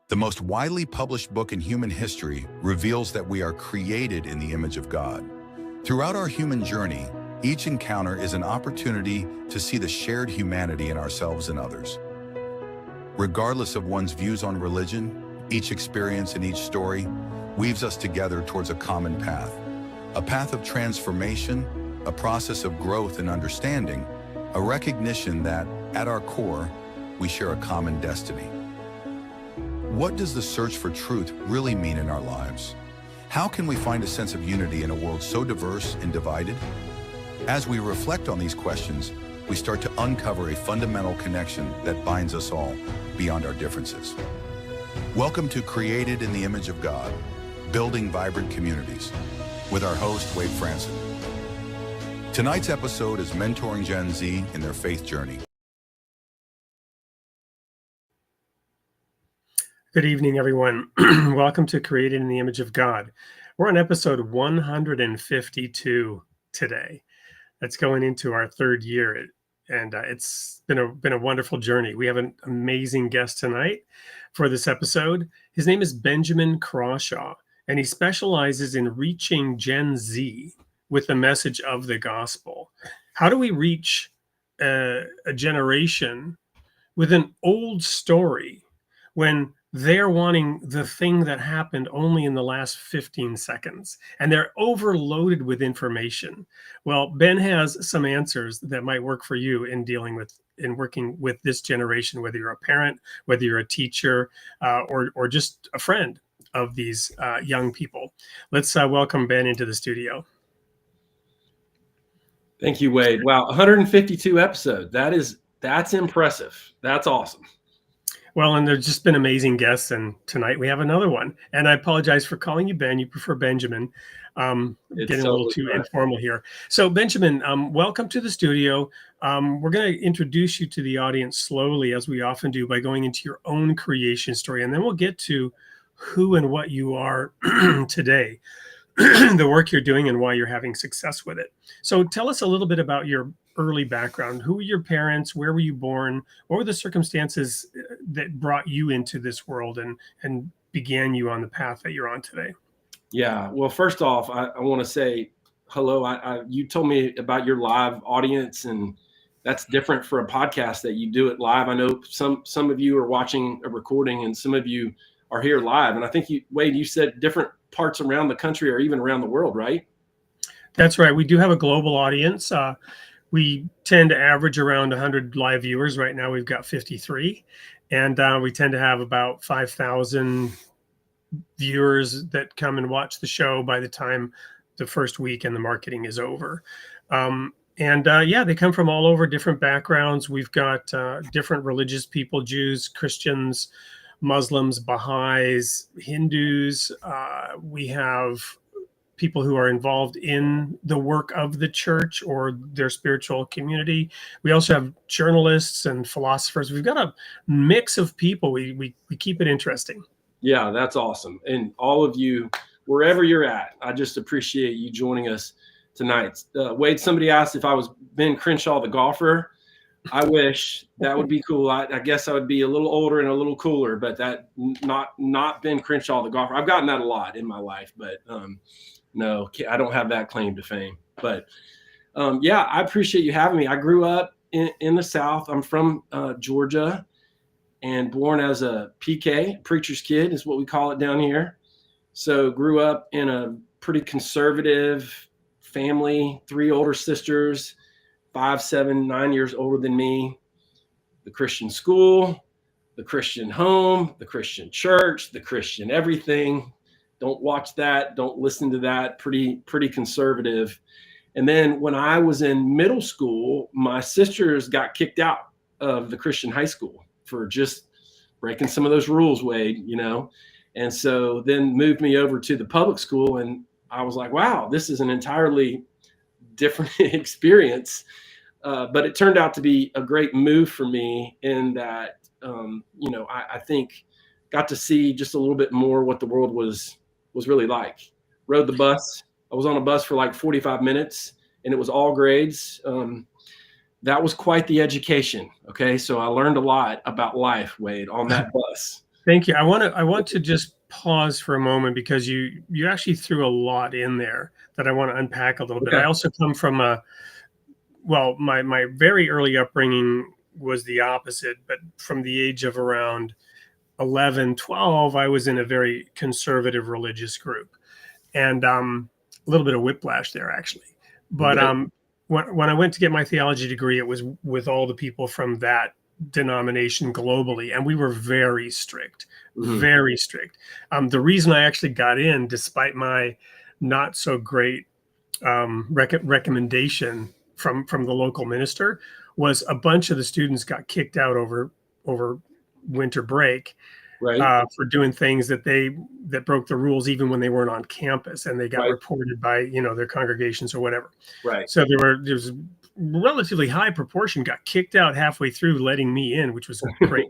The most widely published book in human history reveals that we are created in the image of God. Throughout our human journey, each encounter is an opportunity to see the shared humanity in ourselves and others. Regardless of one's views on religion, each experience and each story weaves us together towards a common path. A path of transformation, a process of growth and understanding, a recognition that, at our core, we share a common destiny. What does the search for truth really mean in our lives? How can we find a sense of unity in a world so diverse and divided? As we reflect on these questions, we start to uncover a fundamental connection that binds us all beyond our differences. Welcome to Created in the Image of God, Building Vibrant Communities, with our host, Wade Franson. Tonight's episode is Mentoring Gen Z in their faith journey. Good evening, everyone. Welcome to Created in the Image of God. We're on episode 152 today. That's going into our third year, and it's been a wonderful journey. We have an amazing guest tonight for this episode. His name is Benjamin Crawshaw, and he specializes in reaching Gen Z with the message of the gospel. How do we reach a generation with an old story when they're wanting the thing that happened only in the last 15 seconds and they're overloaded with information? Well, Ben has some answers that might work for you in working with this generation, whether you're a parent, whether you're a teacher, or just a friend of these young people. Let's welcome Ben into the studio. Thank you, Wade. Wow, 152 episodes. That's impressive. That's awesome. Well, and there's just been amazing guests, and tonight we have another one. And I apologize for calling you Ben. You prefer Benjamin. Getting a little too informal here. So, Benjamin, welcome to the studio. We're going to introduce you to the audience slowly, as we often do, by going into your own creation story. And then we'll get to who and what you are today, the work you're doing, and why you're having success with it. So tell us a little bit about your early background. Who were your parents? Where were you born? What were the circumstances that brought you into this world and began you on the path that you're on today? Yeah. Well, first off, I want to say hello. You told me about your live audience, and that's different for a podcast that you do it live. I know some of you are watching a recording and some of you are here live. And I think Wade, you said different parts around the country or even around the world, right? That's right. We do have a global audience. We tend to average around 100 live viewers. Right now, we've got 53. And we tend to have about 5,000 viewers that come and watch the show by the time the first week and the marketing is over. They come from all over, different backgrounds. We've got different religious people: Jews, Christians, Muslims, Baha'is, Hindus. We have people who are involved in the work of the church or their spiritual community. We also have journalists and philosophers. We've got a mix of people. We keep it interesting. Yeah, that's awesome. And all of you, wherever you're at, I just appreciate you joining us tonight. Wade, somebody asked if I was Ben Crawshaw, the golfer. I wish. That would be cool. I guess I would be a little older and a little cooler, but that not Ben Crawshaw, the golfer. I've gotten that a lot in my life, but no, I don't have that claim to fame. But I appreciate you having me. I grew up in the South. I'm from Georgia, and born as a PK, preacher's kid is what we call it down here. So grew up in a pretty conservative family, 3 older sisters, 5, 7, 9 years older than me. The Christian school, the Christian home, the Christian church, the Christian everything. Don't watch that. Don't listen to that. Pretty conservative. And then when I was in middle school, my sisters got kicked out of the Christian high school for just breaking some of those rules, Wade, And so then moved me over to the public school, and I was like, wow, this is an entirely different experience. But it turned out to be a great move for me in that, I think got to see just a little bit more what the world was really like. Rode the bus. I was on a bus for like 45 minutes, and it was all grades. That was quite the education. Okay. So I learned a lot about life, Wade, on that bus. Thank you. I want to just pause for a moment because you actually threw a lot in there that I want to unpack a little bit. Okay. I also come from my very early upbringing was the opposite, but from the age of around 11, 12, I was in a very conservative religious group, and a little bit of whiplash there actually. But Okay. when I went to get my theology degree, it was with all the people from that denomination globally, and we were very strict, Mhm. very strict. The reason I actually got in, despite my not so great recommendation from the local minister, was a bunch of the students got kicked out over winter break Right. for doing things that broke the rules even when they weren't on campus, and they got Right. reported by their congregations or whatever. Right. So there was relatively high proportion got kicked out halfway through letting me in, which was great.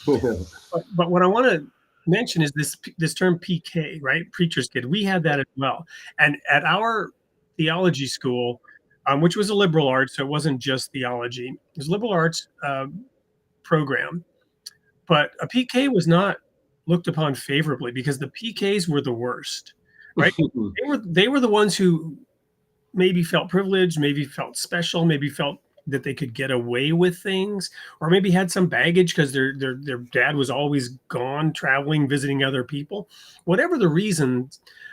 But what I want to mention is this term PK, right? Preacher's kid. We had that as well. And at our theology school, which was a liberal arts, so it wasn't just theology, it was a liberal arts program. But a PK was not looked upon favorably because the PKs were the worst, right? They were the ones who maybe felt privileged, maybe felt special, maybe felt that they could get away with things, or maybe had some baggage because their dad was always gone traveling, visiting other people. Whatever the reason,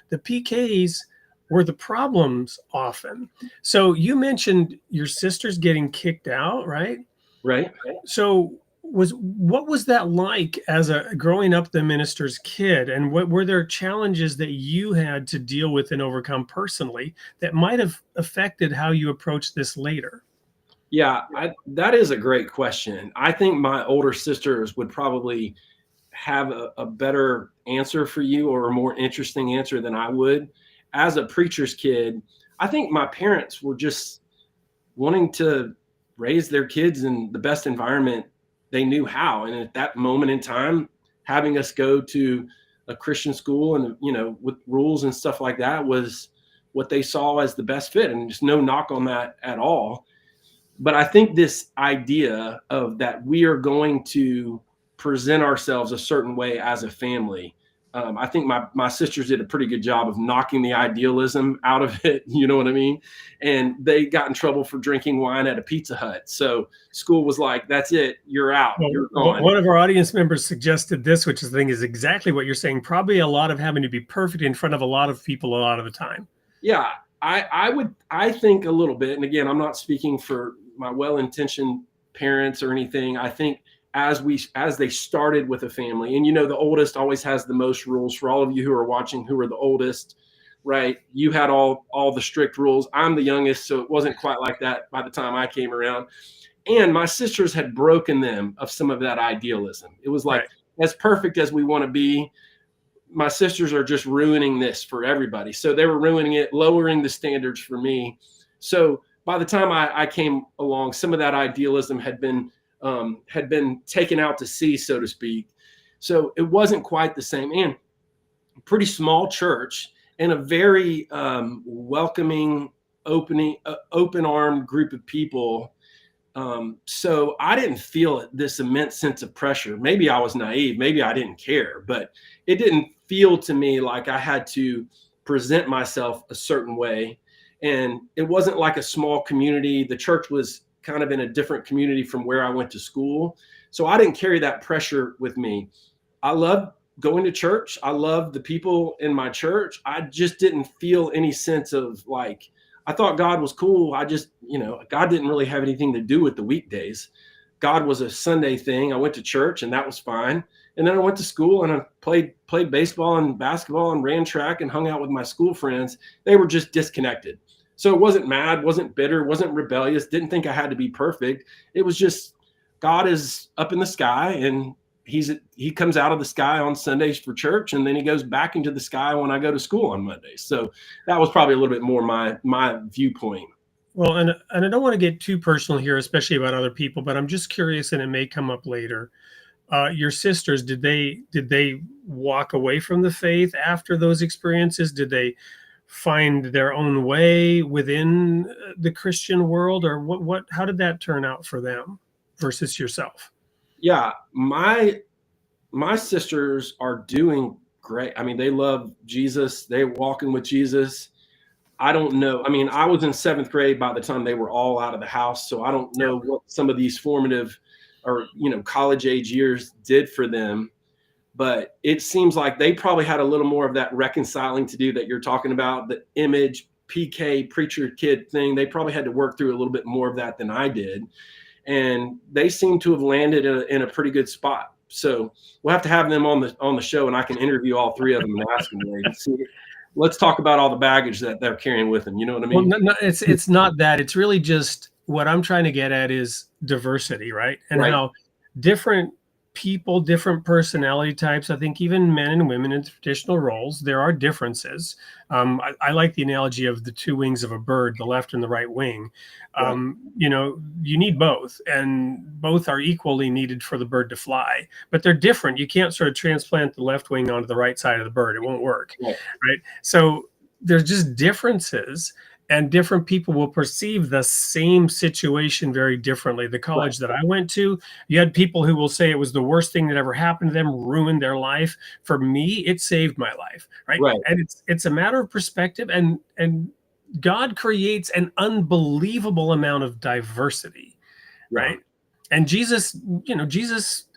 the PKs were the problems often. So you mentioned your sisters getting kicked out, right? Right. So what was that like as a growing up the minister's kid, and what were there challenges that you had to deal with and overcome personally that might have affected how you approach this later? Yeah, that is a great question. I think my older sisters would probably have a better answer for you, or a more interesting answer than I would. As a preacher's kid, I think my parents were just wanting to raise their kids in the best environment they knew how. And at that moment in time, having us go to a Christian school and, with rules and stuff like that was what they saw as the best fit. And just no knock on that at all. But I think this idea of that we are going to present ourselves a certain way as a family. I think my sisters did a pretty good job of knocking the idealism out of it. You know what I mean? And they got in trouble for drinking wine at a Pizza Hut. So school was like, that's it. You're out. You're gone. One of our audience members suggested this, which I think is exactly what you're saying. Probably a lot of having to be perfect in front of a lot of people a lot of the time. Yeah, I think a little bit. And again, I'm not speaking for my well-intentioned parents or anything. I think as they started with a family, and the oldest always has the most rules. For all of you who are watching who are the oldest, right? You had all the strict rules. I'm the youngest, so it wasn't quite like that by the time I came around. And my sisters had broken them of some of that idealism. It was like, as perfect as we want to be, my sisters are just ruining this for everybody. So they were ruining it, lowering the standards for me. So by the time I came along, some of that idealism had been taken out to sea, so to speak. So it wasn't quite the same. And pretty small church, and a very welcoming, open-armed group of people. So I didn't feel this immense sense of pressure. Maybe I was naive. Maybe I didn't care, but it didn't feel to me like I had to present myself a certain way. And it wasn't like a small community. The church was kind of in a different community from where I went to school. So I didn't carry that pressure with me. I loved going to church. I loved the people in my church. I just didn't feel any sense of like, I thought God was cool. I just, God didn't really have anything to do with the weekdays. God was a Sunday thing. I went to church and that was fine. And then I went to school and I played baseball and basketball and ran track and hung out with my school friends. They were just disconnected. So it wasn't mad, wasn't bitter, wasn't rebellious, didn't think I had to be perfect. It was just God is up in the sky, and he comes out of the sky on Sundays for church, and then he goes back into the sky when I go to school on Mondays. So that was probably a little bit more my viewpoint. Well, and I don't want to get too personal here, especially about other people, but I'm just curious, and it may come up later. Your sisters, did they walk away from the faith after those experiences? Did they find their own way within the Christian world, or how did that turn out for them versus yourself? Yeah, my my sisters are doing great. I mean, they love Jesus. They're walking with Jesus. I don't know. I mean, I was in 7th grade by the time they were all out of the house. So I don't know what some of these formative or, college age years did for them. But it seems like they probably had a little more of that reconciling to do that you're talking about, the image, PK, preacher kid thing. They probably had to work through a little bit more of that than I did. And they seem to have landed in a pretty good spot. So we'll have to have them on the show, and I can interview all three of them and ask them. Let's talk about all the baggage that they're carrying with them. You know what I mean? Well, no, it's not that. It's really just what I'm trying to get at is diversity, right? And how different people, different personality types. I think even men and women in traditional roles, there are differences. I like the analogy of the two wings of a bird, the left and the right wing. You need both, and both are equally needed for the bird to fly, but they're different. You can't sort of transplant the left wing onto the right side of the bird. It won't work, right? So there's just differences. And different people will perceive the same situation very differently. The college that I went to, you had people who will say it was the worst thing that ever happened to them, ruined their life. For me, it saved my life, right? And it's a matter of perspective, and God creates an unbelievable amount of diversity, right? And Jesus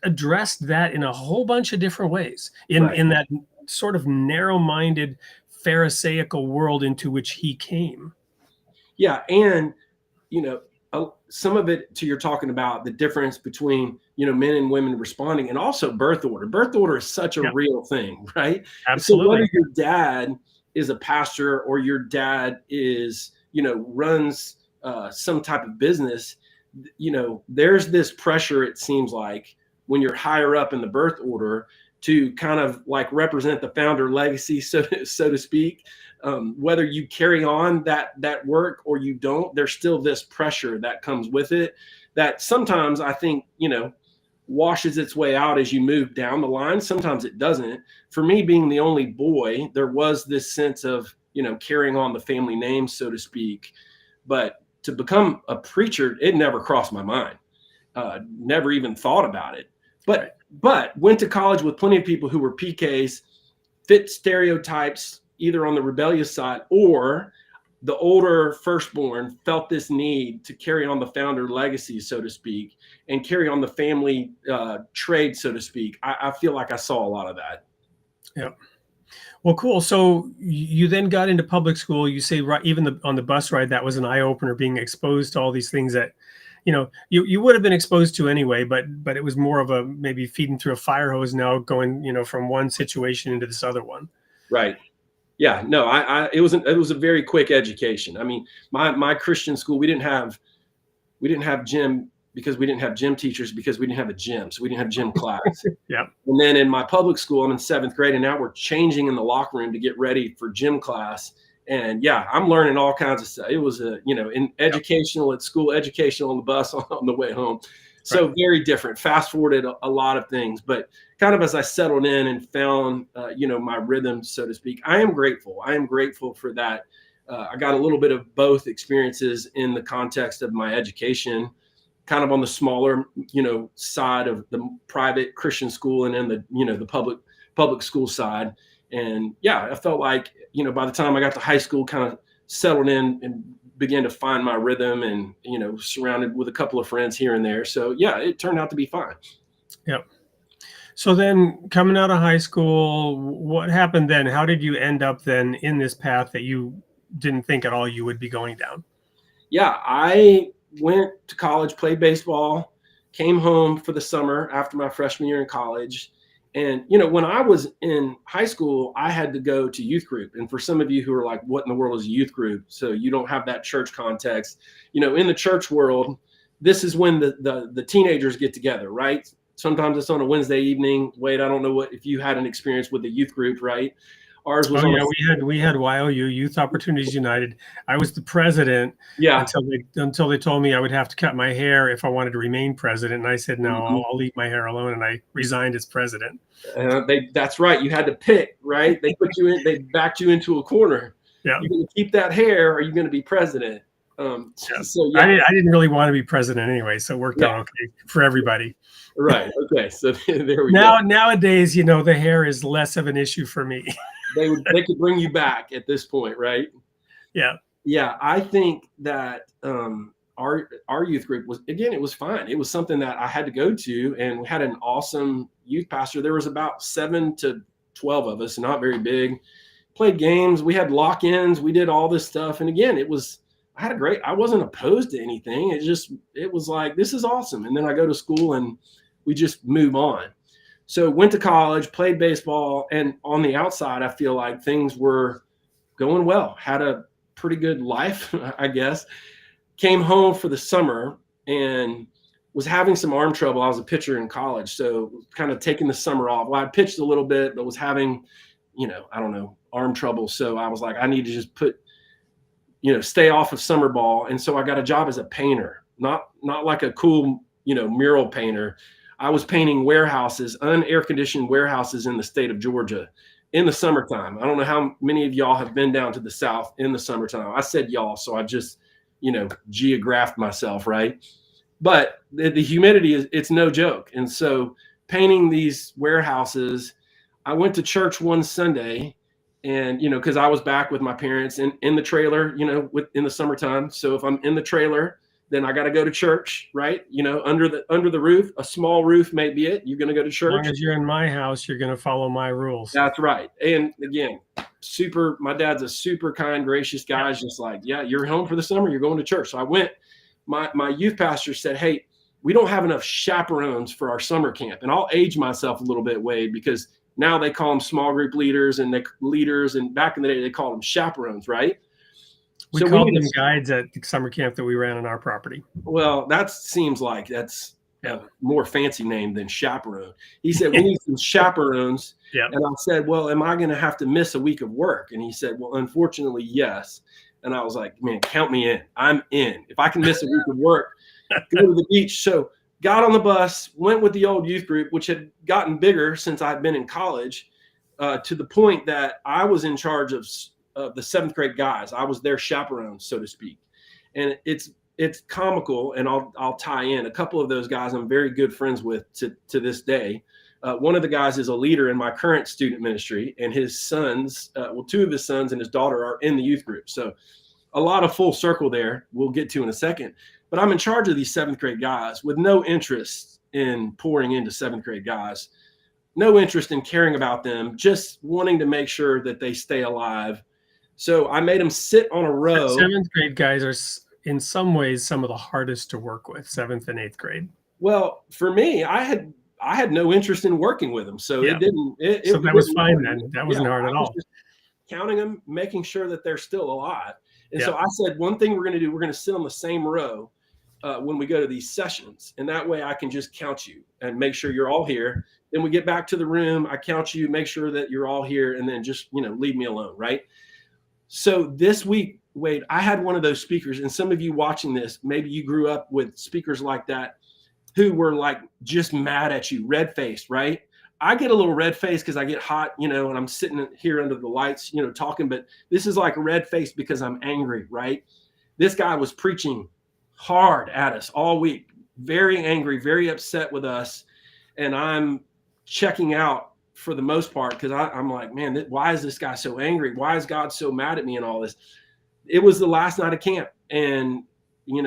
addressed that in a whole bunch of different ways in that sort of narrow-minded Pharisaical world into which he came. Yeah. And, some of it you're talking about the difference between, men and women responding, and also birth order. Birth order is such a real thing, right? Absolutely. So whether your dad is a pastor or your dad is, runs some type of business, there's this pressure, it seems like, when you're higher up in the birth order to kind of like represent the founder legacy, so to speak. Whether you carry on that work or you don't, there's still this pressure that comes with it that sometimes I think, washes its way out as you move down the line. Sometimes it doesn't. For me, being the only boy, there was this sense of, carrying on the family name, so to speak. But to become a preacher, it never crossed my mind. Never even thought about it. But went to college with plenty of people who were PKs, fit stereotypes, either on the rebellious side or the older firstborn felt this need to carry on the founder legacy, so to speak, and carry on the family trade, so to speak. I feel like I saw a lot of that. Yeah. Well, cool. So you then got into public school. You say even on the bus ride, that was an eye opener, being exposed to all these things that you would have been exposed to anyway, but it was more of a maybe feeding through a fire hose now, going, from one situation into this other one. Right. Yeah, no, it was a very quick education. I mean, my Christian school, we didn't have gym because we didn't have gym teachers, because we didn't have a gym. So we didn't have gym class. Yeah. And then in my public school, I'm in 7th grade, and now we're changing in the locker room to get ready for gym class. And yeah, I'm learning all kinds of stuff. It was educational at school, educational on the bus on the way home. So very different. Fast forwarded a lot of things, but kind of as I settled in and found, my rhythm, so to speak, I am grateful. I am grateful for that. I got a little bit of both experiences in the context of my education, kind of on the smaller, side of the private Christian school, and then the public school side. And yeah, I felt like, by the time I got to high school, kind of settled in and began to find my rhythm, and, surrounded with a couple of friends here and there. So yeah, it turned out to be fine. Yep. So then coming out of high school, what happened then? How did you end up then in this path that you didn't think at all you would be going down? Yeah, I went to college, played baseball, came home for the summer after my freshman year in college. And, when I was in high school, I had to go to youth group. And for some of you who are like, what in the world is a youth group? So you don't have that church context, in the church world, this is when the teenagers get together, right? Sometimes it's on a Wednesday evening. Wade, I don't know if you had an experience with the youth group, right? Ours was. We had YOU, Youth Opportunities United. I was the president. Yeah. Until they told me I would have to cut my hair if I wanted to remain president, and I said no, I'll leave my hair alone, and I resigned as president. That's right. You had to pick, right? They put you in. They backed you into a corner. Yeah. You're going to keep that hair, or are you going to be president? Yeah. So yeah, I didn't really want to be president anyway, so it worked out okay for everybody. right. Okay, so there we Now, go. nowadays, the hair is less of an issue for me. They could bring you back at this point, right? Yeah. Yeah, I think that our youth group was, again, it was fine. It was something that I had to go to, and we had an awesome youth pastor. There was about 7 to 12 of us, not very big. Played games, we had lock-ins, we did all this stuff, and again, I wasn't opposed to anything. It was like, this is awesome. And then I go to school and we just move on. So went to college, played baseball, and on the outside, I feel like things were going well. Had a pretty good life, I guess. Came home for the summer and was having some arm trouble. I was a pitcher in college, so kind of taking the summer off. Well, I pitched a little bit, but was having, I don't know, arm trouble. So I was like, I need to just stay off of summer ball. And so I got a job as a painter, not like a cool, mural painter. I was painting warehouses, unair conditioned warehouses in the state of Georgia in the summertime. I don't know how many of y'all have been down to the South in the summertime. I said y'all, so I just, geographed myself, right? But the humidity it's no joke. And so painting these warehouses, I went to church one Sunday, and, because I was back with my parents in the trailer, in the summertime. So if I'm in the trailer, then I got to go to church, right? Under the roof, a small roof may be it. You're going to go to church. As long as you're in my house, you're going to follow my rules. That's right. And again, my dad's a super kind, gracious guy. He's just like, yeah, you're home for the summer, you're going to church. So I went, my youth pastor said, hey, we don't have enough chaperones for our summer camp. And I'll age myself a little bit, Wade, because now they call them small group leaders, and back in the day, they called them chaperones, right? We called them guides at the summer camp that we ran on our property. Well, that seems like that's a more fancy name than chaperone. He said, we need some chaperones. Yeah. And I said, well, am I going to have to miss a week of work? And he said, well, unfortunately, yes. And I was like, man, count me in. I'm in. If I can miss a week of work, go to the beach. So got on the bus, went with the old youth group, which had gotten bigger since I'd been in college, to the point that I was in charge of the 7th grade guys. I was their chaperone, so to speak. And it's comical, and I'll tie in a couple of those guys I'm very good friends with to this day. One of the guys is a leader in my current student ministry, and his sons, 2 of his sons and his daughter are in the youth group. So a lot of full circle there we'll get to in a second. But I'm in charge of these 7th grade guys with no interest in pouring into 7th grade guys, no interest in caring about them, just wanting to make sure that they stay alive. So I made them sit on a row. 7th grade guys are in some ways some of the hardest to work with, 7th and 8th grade. Well, for me, I had no interest in working with them. So it didn't. So that was fine then. That wasn't hard at all. Just counting them, making sure that they're still alive. And Yeah. so I said, one thing we're going to do, we're going to sit on the same row when we go to these sessions. And that way I can just count you and make sure you're all here. Then we get back to the room. I count you, make sure that you're all here, and then just, leave me alone. Right. So this week, Wade, I had one of those speakers, and some of you watching this, maybe you grew up with speakers like that who were like just mad at you, red-faced, right? I get a little red-faced because I get hot, and I'm sitting here under the lights, talking, but this is like red-faced because I'm angry, right? This guy was preaching hard at us all week, very angry, very upset with us, and I'm checking out for the most part because I'm like, man, why is this guy so angry? Why is God so mad at me and all this? It was the last night of camp, and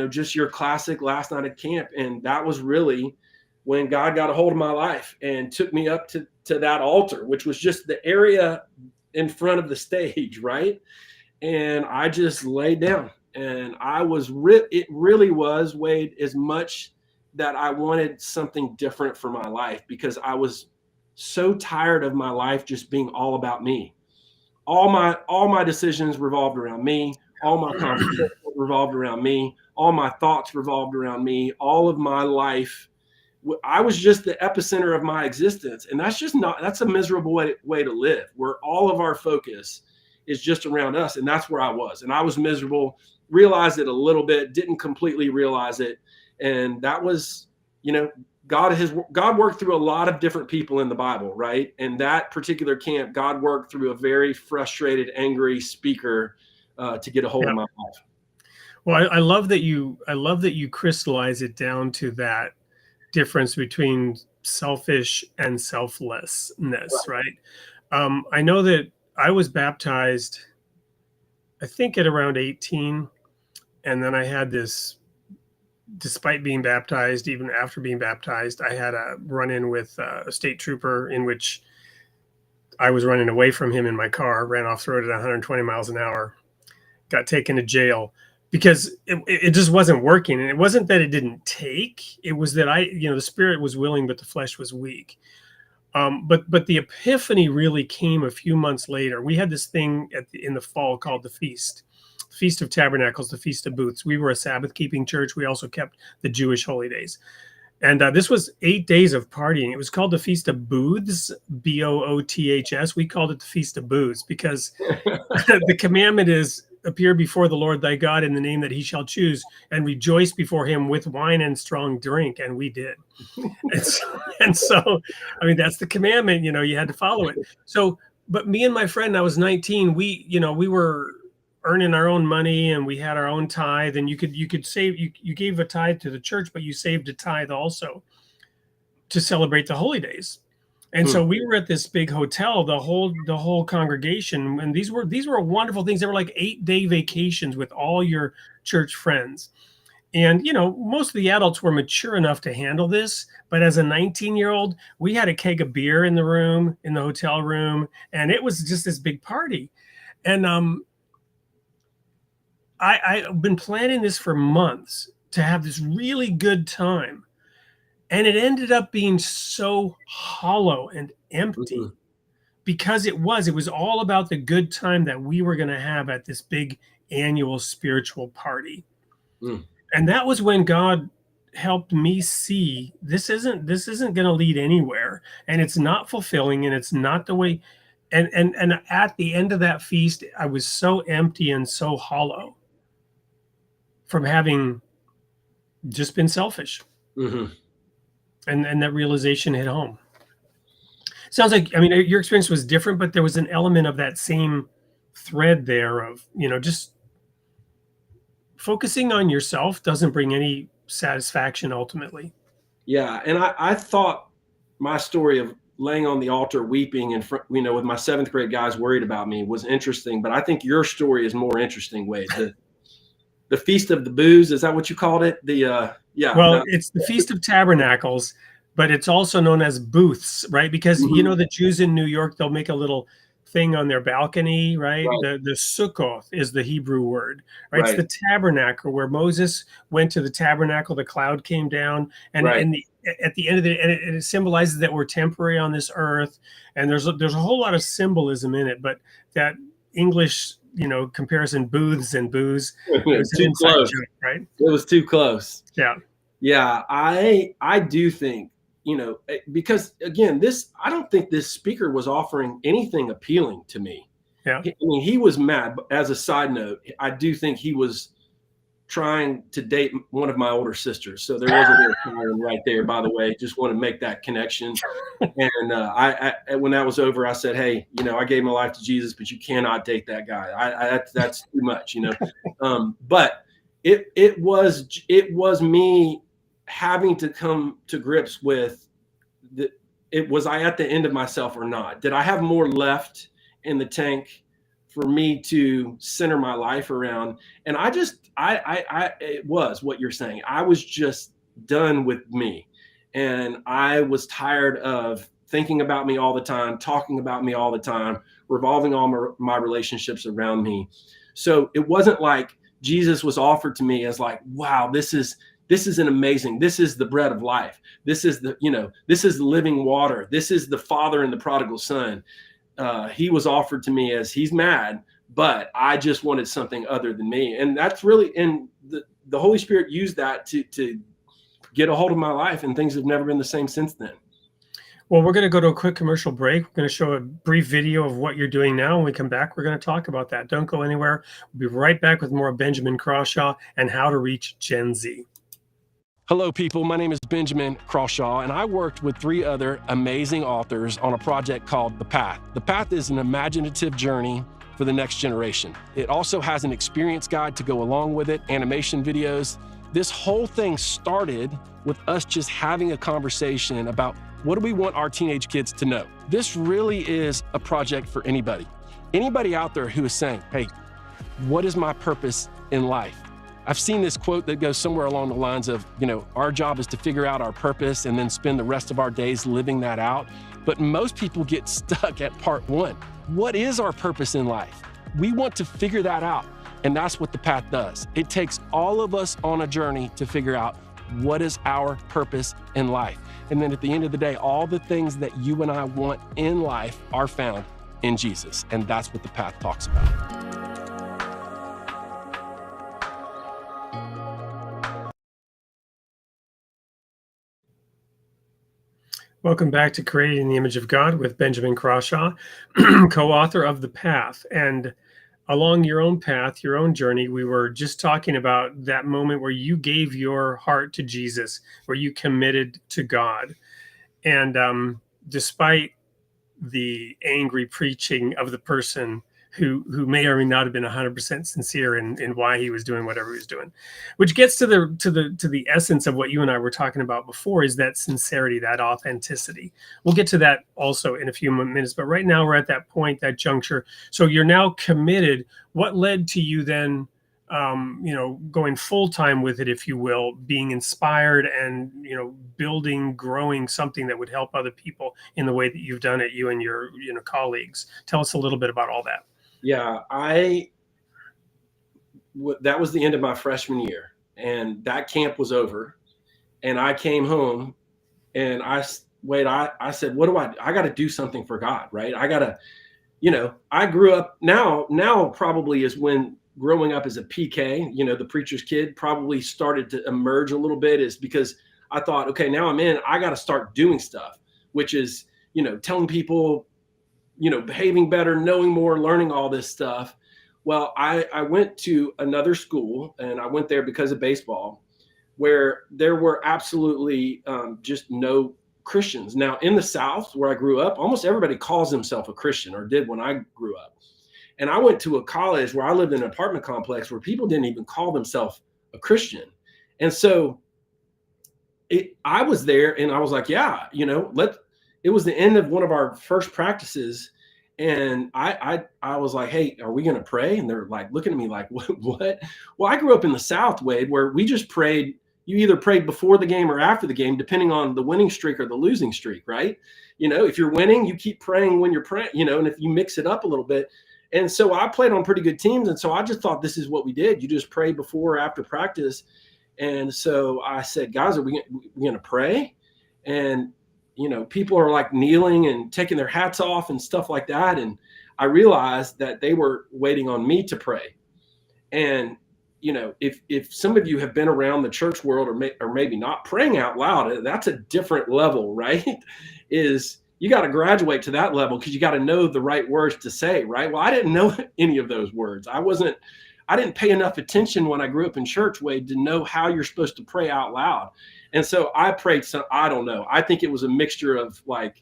just your classic last night of camp. And that was really when God got a hold of my life and took me up to that altar, which was just the area in front of the stage, right? And I just laid down, and it really was, Wade, as much that I wanted something different for my life, because I was so tired of my life just being all about me. All my decisions revolved around me. All my conversations revolved around me. All my thoughts revolved around me. All of my life, I was just the epicenter of my existence. And that's a miserable way to live, where all of our focus is just around us. And that's where I was. And I was miserable, realized it a little bit, didn't completely realize it. And that was, God worked through a lot of different people in the Bible, right? And that particular camp, God worked through a very frustrated, angry speaker to get a hold of my life. Well, I love that you crystallize it down to that difference between selfish and selflessness, right? I know that I was baptized, I think at around 18, and then I had this, despite being baptized, even after being baptized, I had a run-in with a state trooper in which I was running away from him in my car, ran off the road at 120 miles an hour, got taken to jail because it just wasn't working. And it wasn't that it didn't take, it was that the spirit was willing, but the flesh was weak. But the epiphany really came a few months later. We had this thing in the fall called the Feast of Tabernacles, the Feast of Booths. We were a Sabbath-keeping church. We also kept the Jewish holy days. And this was 8 days of partying. It was called the Feast of Booths, Booths. We called it the Feast of Booths because the commandment is, appear before the Lord thy God in the name that he shall choose, and rejoice before him with wine and strong drink. And we did. And so, I mean, that's the commandment, you had to follow it. So, but me and my friend, I was 19, we were earning our own money and we had our own tithe, and you could save, you gave a tithe to the church, but you saved a tithe also to celebrate the holy days. And so we were at this big hotel, the whole congregation, and these were wonderful things. They were like 8-day vacations with all your church friends. And, most of the adults were mature enough to handle this. But as a 19-year-old, we had a keg of beer in the hotel room, and it was just this big party. And I've been planning this for months to have this really good time. And it ended up being so hollow and empty because it was all about the good time that we were going to have at this big annual spiritual party. And that was when God helped me see this isn't going to lead anywhere, and it's not fulfilling, and it's not the way. And at the end of that feast, I was so empty and so hollow from having just been selfish. And that realization hit home. Sounds like, your experience was different, but there was an element of that same thread there of, just focusing on yourself doesn't bring any satisfaction ultimately. Yeah. And I thought my story of laying on the altar, weeping in front, with my 7th grade guys worried about me was interesting, but I think your story is more interesting, Wade. The Feast of the Booths, is that what you called it? It's the Feast of Tabernacles, but it's also known as Booths, right? Because the Jews in New York, they'll make a little thing on their balcony, right? The Sukkoth is the Hebrew word, right? It's the tabernacle where Moses went to the tabernacle, the cloud came down, and at the end of it, and it symbolizes that we're temporary on this earth, and there's a whole lot of symbolism in it, but that English comparison, booths and booze, it was too close, joke, right? It was too close. Yeah. I do think, because again, I don't think this speaker was offering anything appealing to me. Yeah. He was mad. But as a side note, I do think he was trying to date one of my older sisters. So there was a little pattern right there, by the way. Just want to make that connection. And I when that was over, I said, hey, I gave my life to Jesus, but you cannot date that guy. That's too much, But it was me having to come to grips with was I at the end of myself or not? Did I have more left in the tank for me to center my life around? And it was what you're saying. I was just done with me. And I was tired of thinking about me all the time, talking about me all the time, revolving all my relationships around me. So it wasn't like Jesus was offered to me as like, wow, this is an amazing, this is the bread of life. This is this is the living water. This is the Father and the prodigal son. He was offered to me as he's mad, but I just wanted something other than me. And that's really, and the Holy Spirit used that to get a hold of my life, and things have never been the same since then. Well, we're going to go to a quick commercial break. We're going to show a brief video of what you're doing now. When we come back, we're going to talk about that. Don't go anywhere. We'll be right back with more of Benjamin Crawshaw and how to reach Gen Z. Hello, people. My name is Benjamin Crawshaw, and I worked with 3 other amazing authors on a project called The Path. The Path is an imaginative journey for the next generation. It also has an experience guide to go along with it, animation videos. This whole thing started with us just having a conversation about what do we want our teenage kids to know. This really is a project for anybody. Anybody out there who is saying, hey, what is my purpose in life? I've seen this quote that goes somewhere along the lines of, our job is to figure out our purpose and then spend the rest of our days living that out. But most people get stuck at part one. What is our purpose in life? We want to figure that out. And that's what the path does. It takes all of us on a journey to figure out what is our purpose in life. And then at the end of the day, all the things that you and I want in life are found in Jesus. And that's what the path talks about. Welcome back to Created in the Image of God with Benjamin Crawshaw, co-author of The Path. And along your own path, your own journey, we were just talking about that moment where you gave your heart to Jesus, where you committed to God. And despite the angry preaching of the person who may or may not have been 100% sincere in why he was doing whatever he was doing, which gets to the essence of what you and I were talking about before, is that sincerity, that authenticity. We'll get to that also in a few minutes, but right now we're at that point, that juncture. So you're now committed. What led to you then, going full time with it, if you will, being inspired and, building, growing something that would help other people in the way that you've done it, you and your, colleagues? Tell us a little bit about all that. Yeah, that was the end of my freshman year, and that camp was over, and I came home and I said, what do I got to do something for God, right? I got to, I grew up now probably is when growing up as a PK, the preacher's kid, probably started to emerge a little bit, is because I thought, okay, now I got to start doing stuff, which is, telling people, behaving better, knowing more, learning all this stuff. Well, I went to another school, and I went there because of baseball, where there were absolutely just no Christians. Now, in the South, where I grew up, almost everybody calls himself a Christian, or did when I grew up. And I went to a college where I lived in an apartment complex where people didn't even call themselves a Christian. And so I was there, and I was like, yeah, it was the end of one of our first practices. And I was like, hey, are we going to pray? And they're like looking at me like, what? Well, I grew up in the South, Wade, where we just prayed. You either prayed before the game or after the game, depending on the winning streak or the losing streak, right? If you're winning, you keep praying when you're praying, and if you mix it up a little bit. And so I played on pretty good teams. And so I just thought this is what we did. You just pray before or after practice. And so I said, guys, are we going to pray? And people are like kneeling and taking their hats off and stuff like that. And I realized that they were waiting on me to pray. And, if some of you have been around the church world or maybe not, praying out loud, that's a different level, right? You got to graduate to that level because you got to know the right words to say, right? Well, I didn't know any of those words. I didn't pay enough attention when I grew up in church, Wade, to know how you're supposed to pray out loud. And so I prayed I don't know. I think it was a mixture of like,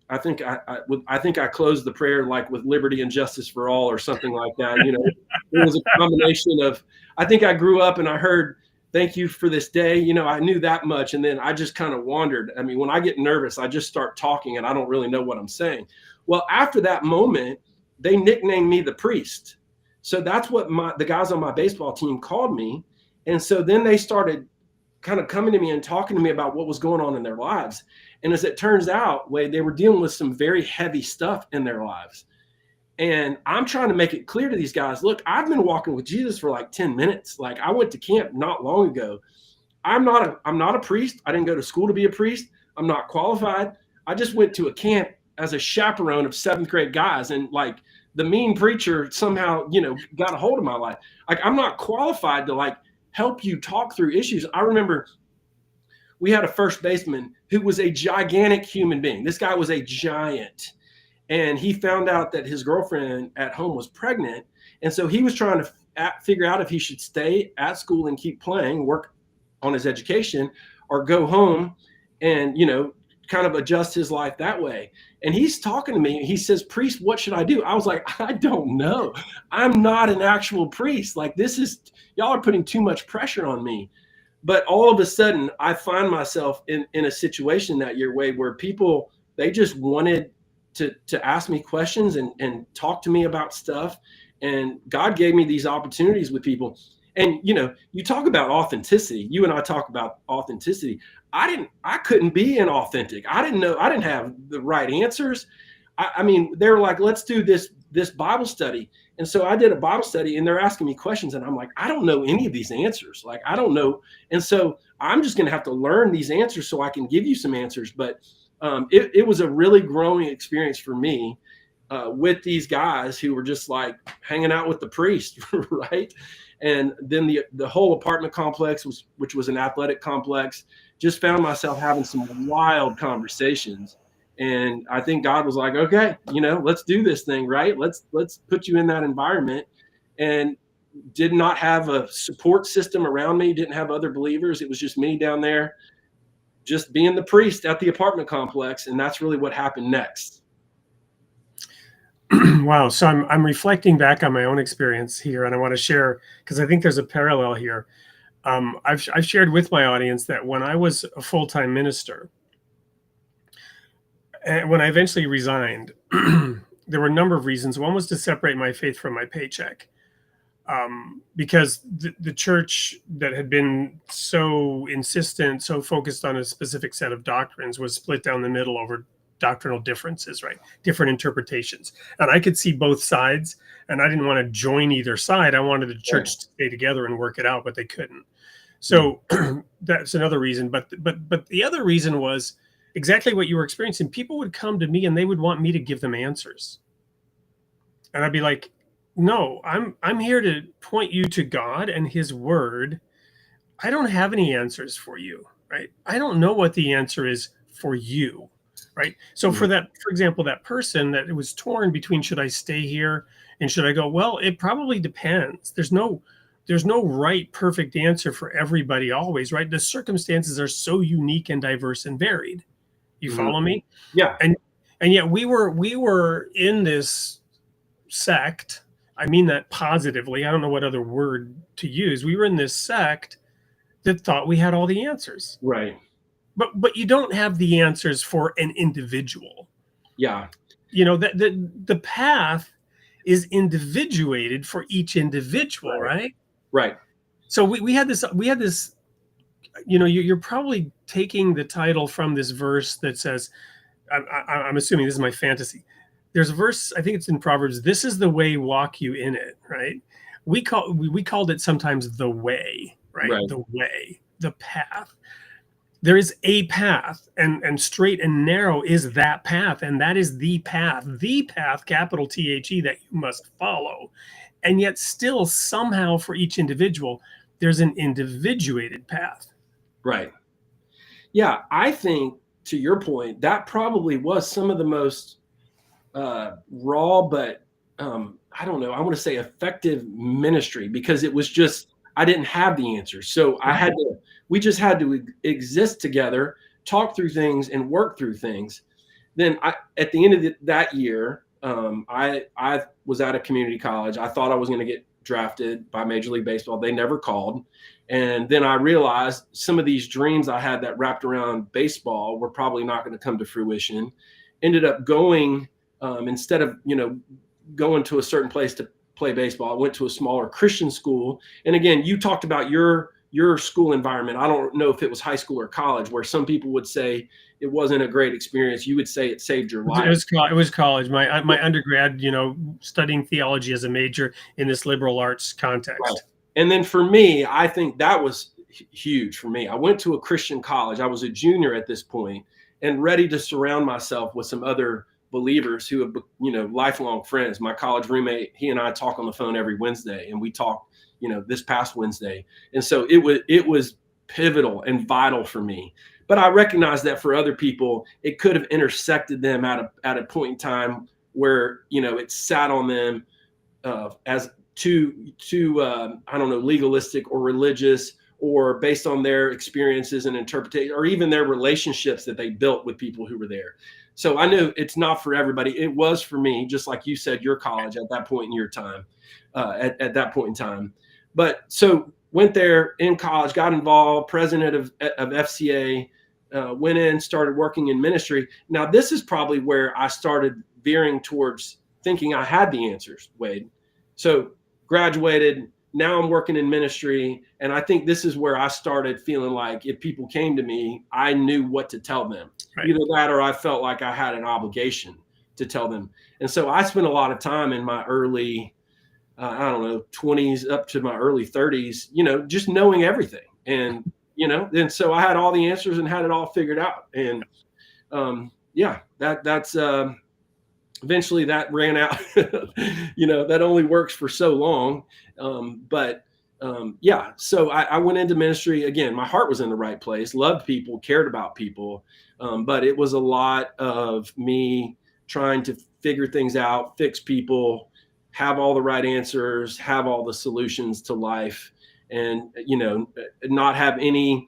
I think I closed the prayer like with liberty and justice for all or something like that. It was a combination of, I think I grew up and I heard, thank you for this day. I knew that much. And then I just kind of wandered. I mean, when I get nervous, I just start talking and I don't really know what I'm saying. Well, after that moment, they nicknamed me the priest. So that's what the guys on my baseball team called me. And so then they started kind of coming to me and talking to me about what was going on in their lives. And as it turns out, Wade, they were dealing with some very heavy stuff in their lives. And I'm trying to make it clear to these guys, look, I've been walking with Jesus for like 10 minutes. Like I went to camp not long ago. I'm not a priest. I didn't go to school to be a priest. I'm not qualified. I just went to a camp as a chaperone of 7th grade guys. And like the mean preacher somehow, got a hold of my life. Like I'm not qualified to like help you talk through issues. I remember we had a first baseman who was a gigantic human being. This guy was a giant. And he found out that his girlfriend at home was pregnant. And so he was trying to figure out if he should stay at school and keep playing, work on his education, or go home and, kind of adjust his life that way. And he's talking to me. He says, "Priest, what should I do?" I was like, "I don't know. I'm not an actual priest. Like, y'all are putting too much pressure on me." But all of a sudden, I find myself in a situation that year, Wade, where people, they just wanted to ask me questions and talk to me about stuff. And God gave me these opportunities with people. And, you talk about authenticity. You and I talk about authenticity. I couldn't be inauthentic. I didn't have the right answers. I mean, they were like, "Let's do this Bible study." And so I did a Bible study, and they're asking me questions, and I'm like, I don't know any of these answers. Like, I don't know. And so I'm just going to have to learn these answers so I can give you some answers. But it was a really growing experience for me with these guys who were just like hanging out with the priest, right? And then the whole apartment complex, which was an athletic complex, just found myself having some wild conversations. And I think God was like, "Okay, let's do this thing, right? Let's put you in that environment." And did not have a support system around me, didn't have other believers. It was just me down there, just being the priest at the apartment complex. And that's really what happened next. Wow. So I'm reflecting back on my own experience here, and I want to share, because I think there's a parallel here. I've shared with my audience that when I was a full-time minister, and when I eventually resigned, there were a number of reasons. One was to separate my faith from my paycheck, because the church that had been so insistent, so focused on a specific set of doctrines, was split down the middle over doctrinal differences, right? Different interpretations. And I could see both sides, and I didn't want to join either side. I wanted the church to stay together and work it out, but they couldn't. So that's another reason. But the other reason was exactly what you were experiencing. People would come to me and they would want me to give them answers. And I'd be like, "No, I'm here to point you to God and his word. I don't have any answers for you, right? I don't know what the answer is for you." Right. So for example, that person that was torn between, should I stay here and should I go? Well, it probably depends. There's no right, perfect answer for everybody always, right? The circumstances are so unique and diverse and varied. You follow me? Yeah. And yet we were in this sect. I mean that positively. I don't know what other word to use. We were in this sect that thought we had all the answers. Right. But you don't have the answers for an individual. Yeah. The path is individuated for each individual, right? Right. So we had this, you're probably taking the title from this verse that says, I'm assuming this is my fantasy. There's a verse, I think it's in Proverbs, "This is the way, walk you in it," right? We called it sometimes the way, right? The way, the path. There is a path, and straight and narrow is that path, and that is the path, capital THE, that you must follow. And yet still somehow for each individual, there's an individuated path. Right. Yeah, I think, to your point, that probably was some of the most raw, but I don't know, I want to say effective ministry, because it was just, I didn't have the answers. So we just had to exist together, talk through things and work through things. Then at the end of that year, I was at a community college. I thought I was going to get drafted by Major League Baseball. They never called. And then I realized some of these dreams I had that wrapped around baseball were probably not going to come to fruition. Ended up going, instead of, going to a certain place to play baseball, I went to a smaller Christian school. And again, you talked about your school environment. I don't know if it was high school or college, where some people would say it wasn't a great experience. You would say it saved your life. It was college. My undergrad, studying theology as a major in this liberal arts context. Right. And then for me, I think that was huge for me. I went to a Christian college. I was a junior at this point and ready to surround myself with some other believers who have, lifelong friends. My college roommate, he and I talk on the phone every Wednesday, and we talked, this past Wednesday. And so it was pivotal and vital for me. But I recognize that for other people, it could have intersected them at a point in time where, it sat on them as too I don't know, legalistic or religious, or based on their experiences and interpretation, or even their relationships that they built with people who were there. So I knew it's not for everybody. It was for me, just like you said, your college at that point in your time, at that point in time. But so went there in college, got involved, president of FCA, went in, started working in ministry. Now, this is probably where I started veering towards thinking I had the answers, Wade. So graduated, now I'm working in ministry. And I think this is where I started feeling like if people came to me, I knew what to tell them. Right. Either that or I felt like I had an obligation to tell them. And so I spent a lot of time in my early, 20s up to my early 30s, just knowing everything. And, and so I had all the answers and had it all figured out. And that's eventually that ran out. That only works for so long. So I went into ministry. Again, my heart was in the right place, loved people, cared about people. But it was a lot of me trying to figure things out, fix people, have all the right answers, have all the solutions to life, and, not have any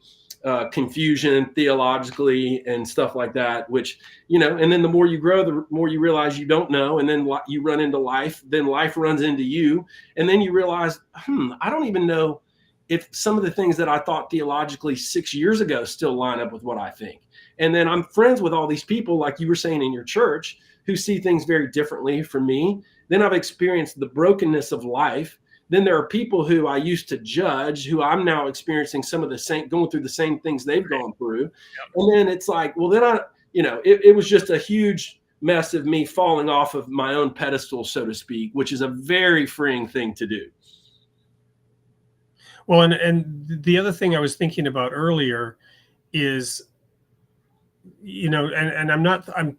confusion theologically and stuff like that, which, and then the more you grow, the more you realize you don't know. And then you run into life, then life runs into you. And then you realize, I don't even know if some of the things that I thought theologically 6 years ago still line up with what I think. And then I'm friends with all these people, like you were saying in your church, who see things very differently from me. Then I've experienced the brokenness of life. Then there are people who I used to judge, who I'm now experiencing some of the same, going through the same things they've gone through. Yep. And then it's like, well, then it was just a huge mess of me falling off of my own pedestal, so to speak, which is a very freeing thing to do. Well, and the other thing I was thinking about earlier is, and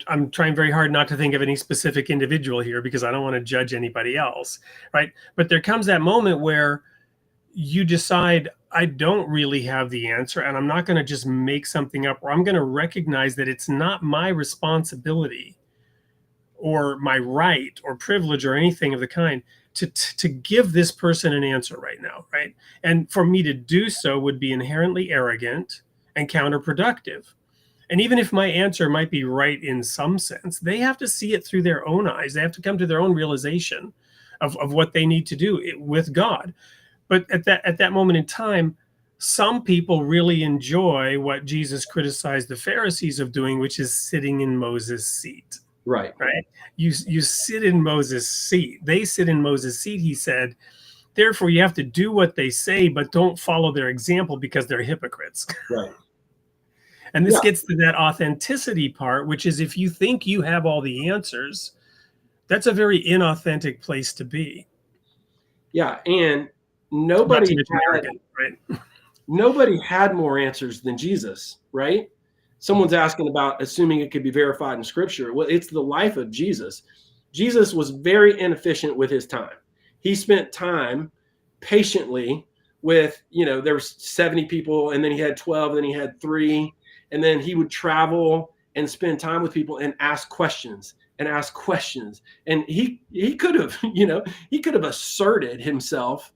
I'm trying very hard not to think of any specific individual here because I don't want to judge anybody else, right? But there comes that moment where you decide, I don't really have the answer, and I'm not going to just make something up, or I'm going to recognize that it's not my responsibility or my right or privilege or anything of the kind to give this person an answer right now, right? And for me to do so would be inherently arrogant and counterproductive. And even if my answer might be right in some sense, they have to see it through their own eyes. They have to come to their own realization of what they need to do with God. But at that moment in time, some people really enjoy what Jesus criticized the Pharisees of doing, which is sitting in Moses' seat. Right. You sit in Moses' seat. They sit in Moses' seat, he said. Therefore, you have to do what they say, but don't follow their example because they're hypocrites. Right. And this gets to that authenticity part, which is if you think you have all the answers, that's a very inauthentic place to be. Yeah, and nobody had more answers than Jesus, right? Someone's asking about assuming it could be verified in Scripture. Well, it's the life of Jesus. Jesus was very inefficient with his time. He spent time patiently with, there was 70 people, and then he had 12, and then he had 3. And then he would travel and spend time with people and ask questions. And he could have, he could have asserted himself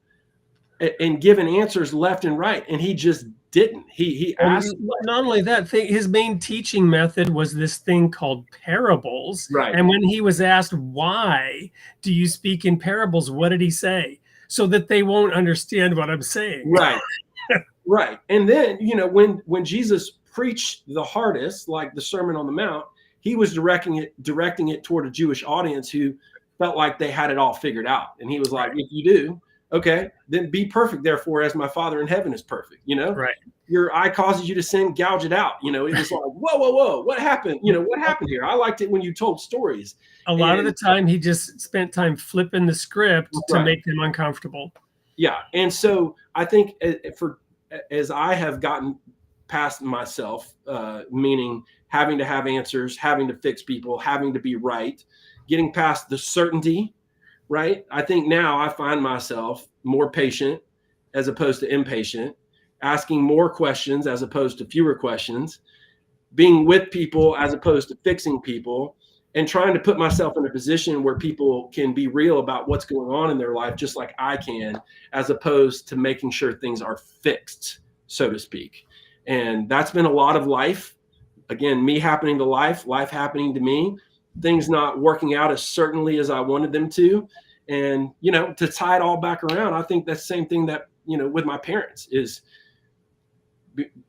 and given answers left and right. And he just didn't. He asked. Not only that, his main teaching method was this thing called parables. Right. And when he was asked, why do you speak in parables? What did he say? So that they won't understand what I'm saying. Right. Right. And then, when Jesus preached the hardest, like the Sermon on the Mount, he was directing it toward a Jewish audience who felt like they had it all figured out. And he was like, if you do, okay, then be perfect, therefore, as my Father in heaven is perfect. Right. Your eye causes you to sin, gouge it out. It was like, whoa, what happened? What happened here? I liked it when you told stories. A lot of the time, he just spent time flipping the script to make them uncomfortable. Yeah. And so I think as I have gotten past myself, meaning having to have answers, having to fix people, having to be right, getting past the certainty, right? I think now I find myself more patient as opposed to impatient, asking more questions as opposed to fewer questions, being with people as opposed to fixing people, and trying to put myself in a position where people can be real about what's going on in their life, just like I can, as opposed to making sure things are fixed so to speak. And that's been a lot of life. Again, me happening to life happening to me, things not working out as certainly as I wanted them to. And, to tie it all back around, I think that's the same thing that, with my parents is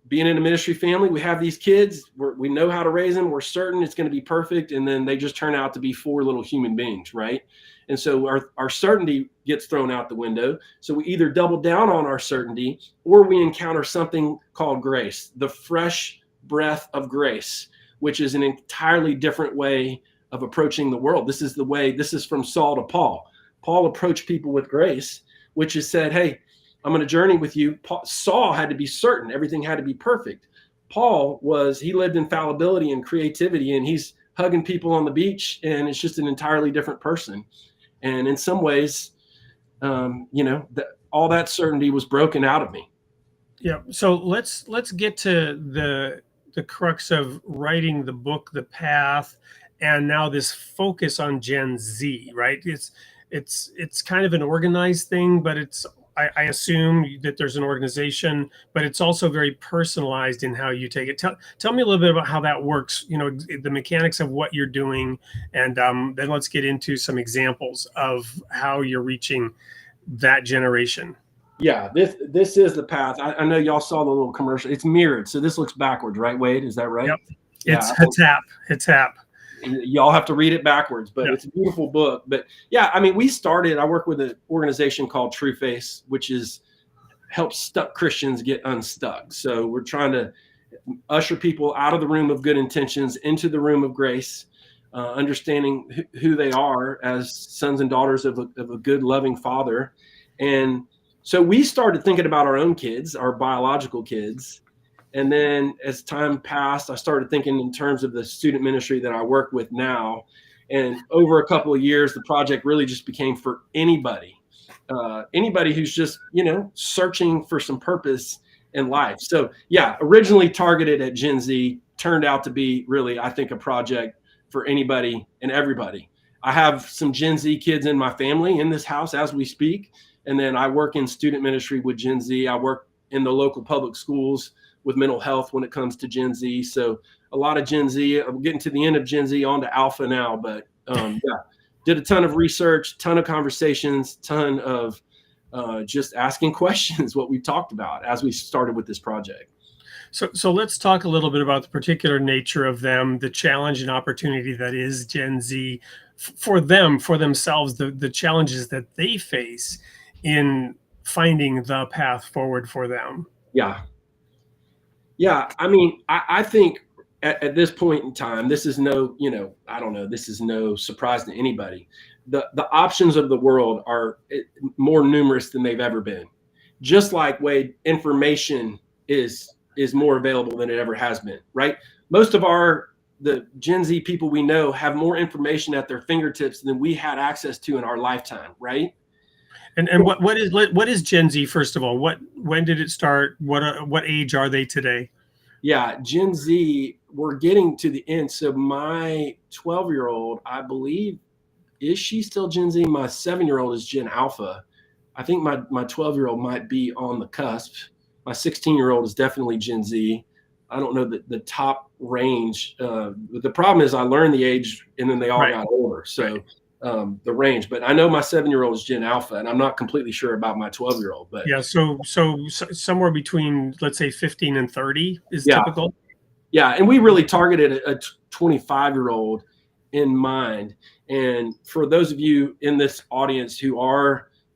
being in a ministry family. We have these kids, we know how to raise them. We're certain it's going to be perfect. And then they just turn out to be 4 little human beings, right? And so our certainty gets thrown out the window. So we either double down on our certainty, or we encounter something called grace, the fresh breath of grace, which is an entirely different way of approaching the world. This is from Saul to Paul. Paul approached people with grace, which is said, hey, I'm going to journey with you. Saul had to be certain. Everything had to be perfect. Paul he lived in fallibility and creativity, and he's hugging people on the beach, and it's just an entirely different person. And in some ways, all that certainty was broken out of me. Yeah. So let's get to the crux of writing the book, The Path, and now this focus on Gen Z, right? It's kind of an organized thing, but I assume that there's an organization, but it's also very personalized in how you take it. Tell me a little bit about how that works, the mechanics of what you're doing, and then let's get into some examples of how you're reaching that generation. Yeah, this is The Path. I know y'all saw the little commercial. It's mirrored, so this looks backwards, right, Wade? Is that right? Yep. It's Hatap. Y'all have to read it backwards, but It's a beautiful book. But yeah, I work with an organization called True Face, which helps stuck Christians get unstuck. So we're trying to usher people out of the room of good intentions into the room of grace, understanding who they are as sons and daughters of a good, loving Father. And so we started thinking about our own kids, our biological kids. And then as time passed, I started thinking in terms of the student ministry that I work with now. And over a couple of years, the project really just became for anybody who's just, searching for some purpose in life. So yeah, originally targeted at Gen Z, turned out to be really, I think, a project for anybody and everybody. I have some Gen Z kids in my family in this house as we speak. And then I work in student ministry with Gen Z. I work in the local public schools with mental health when it comes to Gen Z. So a lot of Gen Z. I'm getting to the end of Gen Z, on to Alpha now, but did a ton of research, ton of conversations, ton of just asking questions, what we talked about as we started with this project. So let's talk a little bit about the particular nature of them, the challenge and opportunity that is Gen Z for them, for themselves, the challenges that they face in finding the path forward for them. Yeah. I think at this point in time, this is no surprise to anybody. The options of the world are more numerous than they've ever been. Just like Wade, information is more available than it ever has been, right? Most of the Gen Z people we know have more information at their fingertips than we had access to in our lifetime, right? And what is Gen Z, first of all? When did it start? What age are they today? Yeah, Gen Z, we're getting to the end. So my 12-year-old, I believe, is she still Gen Z? My 7-year-old is Gen Alpha. I think my 12-year-old might be on the cusp. My 16-year-old is definitely Gen Z. I don't know the top range. The problem is I learned the age and then they all got older. So the range, but I know my 7-year-old is Gen Alpha, and I'm not completely sure about my 12-year-old. But yeah, so somewhere between, let's say, 15 and 30 is typical. Yeah, and we really targeted a 25-year-old in mind. And for those of you in this audience who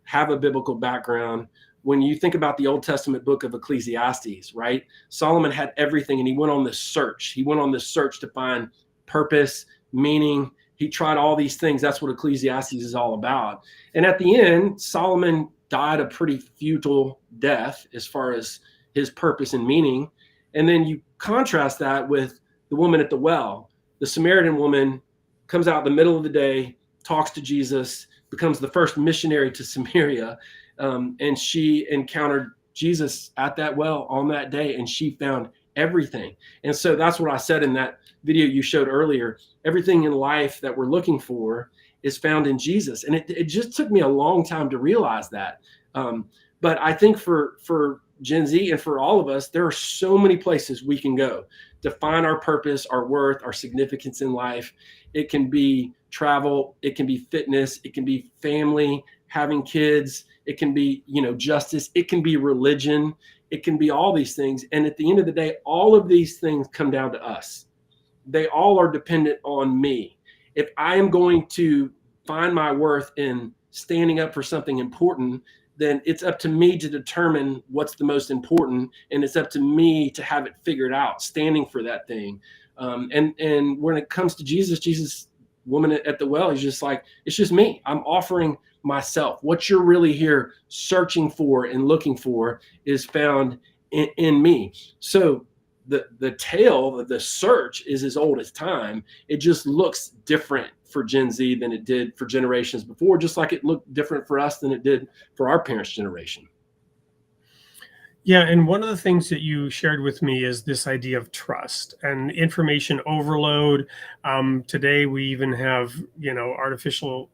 have a biblical background, when you think about the Old Testament book of Ecclesiastes, right? Solomon had everything, and he went on this search. He went on this search to find purpose, meaning. He tried all these things. That's what Ecclesiastes is all about. And at the end, Solomon died a pretty futile death as far as his purpose and meaning. And then you contrast that with the woman at the well. The Samaritan woman comes out in the middle of the day, talks to Jesus, becomes the first missionary to Samaria. And she encountered Jesus at that well on that day, and she found everything. And so that's what I said in that video you showed earlier. Everything in life that we're looking for is found in Jesus. And it just took me a long time to realize that. But I think for Gen Z and for all of us, there are so many places we can go to find our purpose, our worth, our significance in life. It can be travel, it can be fitness, it can be family, having kids, it can be, justice, it can be religion, it can be all these things. And at the end of the day, all of these things come down to us. They all are dependent on me. If I am going to find my worth in standing up for something important, then it's up to me to determine what's the most important, and it's up to me to have it figured out, standing for that thing. And when it comes to Jesus, woman at the well, he's just like, it's just me. I'm offering myself. What you're really here searching for and looking for is found in me. So the tale, the search is as old as time. It just looks different for Gen Z than it did for generations before, just like it looked different for us than it did for our parents' generation. Yeah, and one of the things that you shared with me is this idea of trust and information overload. Today, we even have, artificial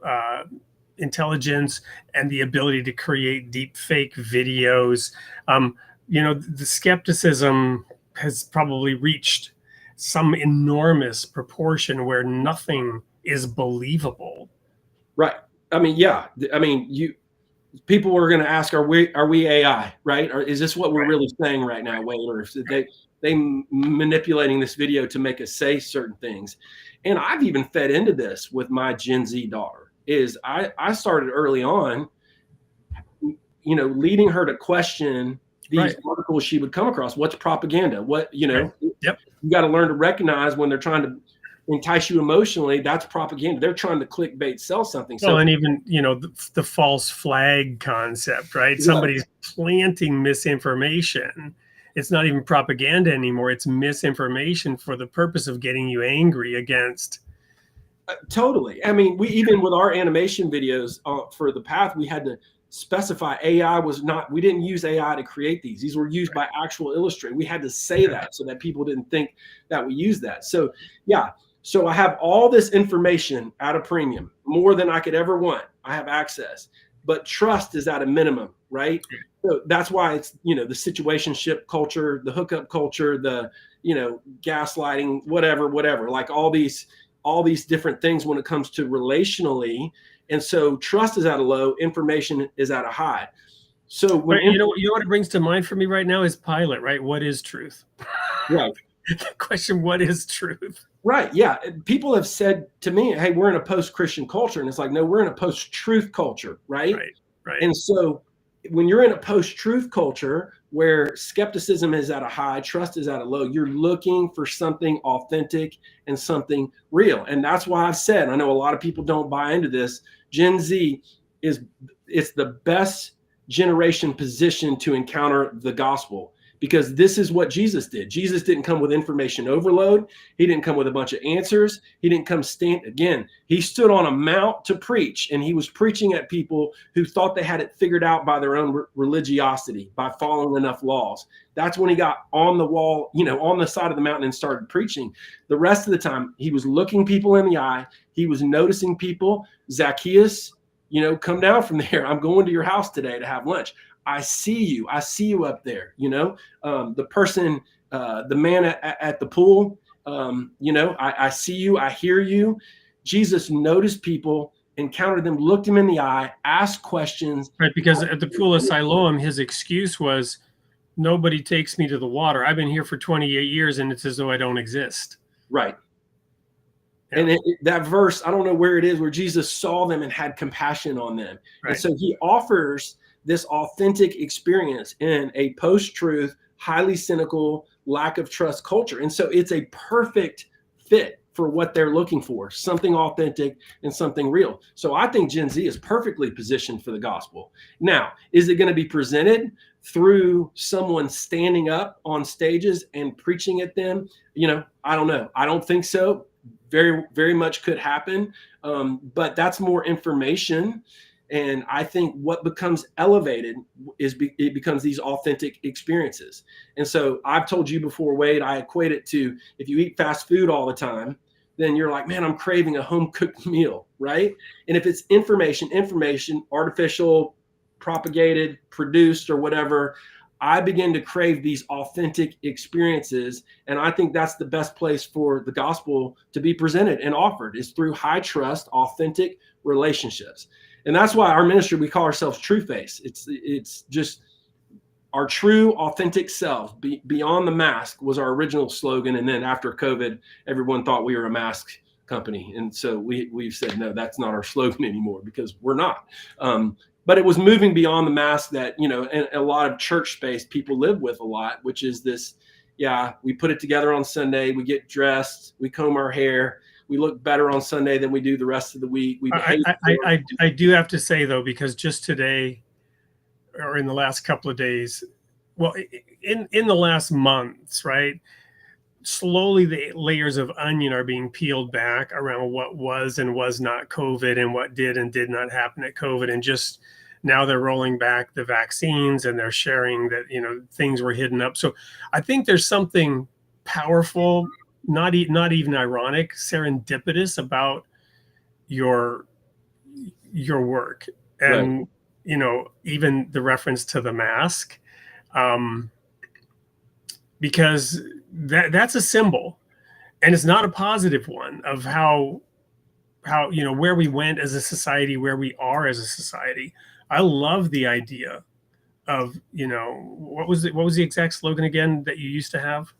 intelligence and the ability to create deep fake videos. The skepticism has probably reached some enormous proportion where nothing is believable. Right. I mean, yeah. I mean, people are going to ask, are we AI, right? Or is this what we're really saying right now, Wade? Or is they manipulating this video to make us say certain things? And I've even fed into this with my Gen Z daughter. Is I started early on, leading her to question these articles she would come across. What's propaganda? What, Yep. You got to learn to recognize when they're trying to entice you emotionally, that's propaganda. They're trying to clickbait, sell something. Well, and even, the false flag concept, right? Somebody's planting misinformation. It's not even propaganda anymore. It's misinformation for the purpose of getting you angry against. Totally. I mean, even with our animation videos for The Path, we had to specify we didn't use AI to create these. These were used by actual illustrators. We had to say that so that people didn't think that we used that. So, yeah. So I have all this information at a premium, more than I could ever want. I have access, but trust is at a minimum, right? So that's why it's, the situationship culture, the hookup culture, the, gaslighting, whatever, like all these different things when it comes to relationally. And so trust is at a low, information is at a high. So when you know what it brings to mind for me right now is Pilate, right? What is truth? Right. Question, what is truth? Right. Yeah. People have said to me, hey, we're in a post-Christian culture. And it's like, no, we're in a post-truth culture. Right. And so when you're in a post-truth culture where skepticism is at a high, trust is at a low, you're looking for something authentic and something real. And that's why I've said, I know a lot of people don't buy into this. Gen Z it's the best generation positioned to encounter the gospel, because this is what Jesus did. Jesus didn't come with information overload. He didn't come with a bunch of answers. He didn't come he stood on a mount to preach, and he was preaching at people who thought they had it figured out by their own religiosity, by following enough laws. That's when he got on the wall, on the side of the mountain and started preaching. The rest of the time, he was looking people in the eye. He was noticing people. Zacchaeus, come down from there. I'm going to your house today to have lunch. I see you up there, the person, the man at the pool, I see you, I hear you. Jesus noticed people, encountered them, looked them in the eye, asked questions. Right, because at the pool of Siloam, his excuse was, nobody takes me to the water. I've been here for 28 years and it's as though I don't exist. Right. Yeah. And that verse, I don't know where it is, where Jesus saw them and had compassion on them. Right. And so he offers this authentic experience in a post-truth, highly cynical, lack of trust culture. And so it's a perfect fit for what they're looking for, something authentic and something real. So I think Gen Z is perfectly positioned for the gospel. Now, is it going to be presented through someone standing up on stages and preaching at them? I don't know. I don't think so. Very, very much could happen. But that's more information. And I think what becomes elevated it becomes these authentic experiences. And so I've told you before, Wade, I equate it to, if you eat fast food all the time, then you're like, man, I'm craving a home cooked meal, right? And if it's information, artificial, propagated, produced, or whatever, I begin to crave these authentic experiences. And I think that's the best place for the gospel to be presented and offered, is through high trust, authentic relationships. And that's why our ministry, we call ourselves True Face. It's just our true, authentic self. Beyond the mask was our original slogan. And then after COVID, everyone thought we were a mask company. And so we've said, no, that's not our slogan anymore, because we're not. But it was moving beyond the mask that, you know, and a lot of church space people live with a lot, which is this, yeah, we put it together on Sunday, we get dressed, we comb our hair, we look better on Sunday than we do the rest of the week. I do have to say, though, because just today, or in the last couple of days, well, in the last months, right, slowly the layers of onion are being peeled back around what was and was not COVID, and what did and did not happen at COVID. And just now they're rolling back the vaccines, and they're sharing that, you know, things were hidden up. So I think there's something powerful, not even ironic, serendipitous about your work. And right. You know, even the reference to the mask, because that's a symbol, and it's not a positive one, of how, you know, where we went as a society, where we are as a society. I love the idea of, you know, what was the exact slogan again that you used to have?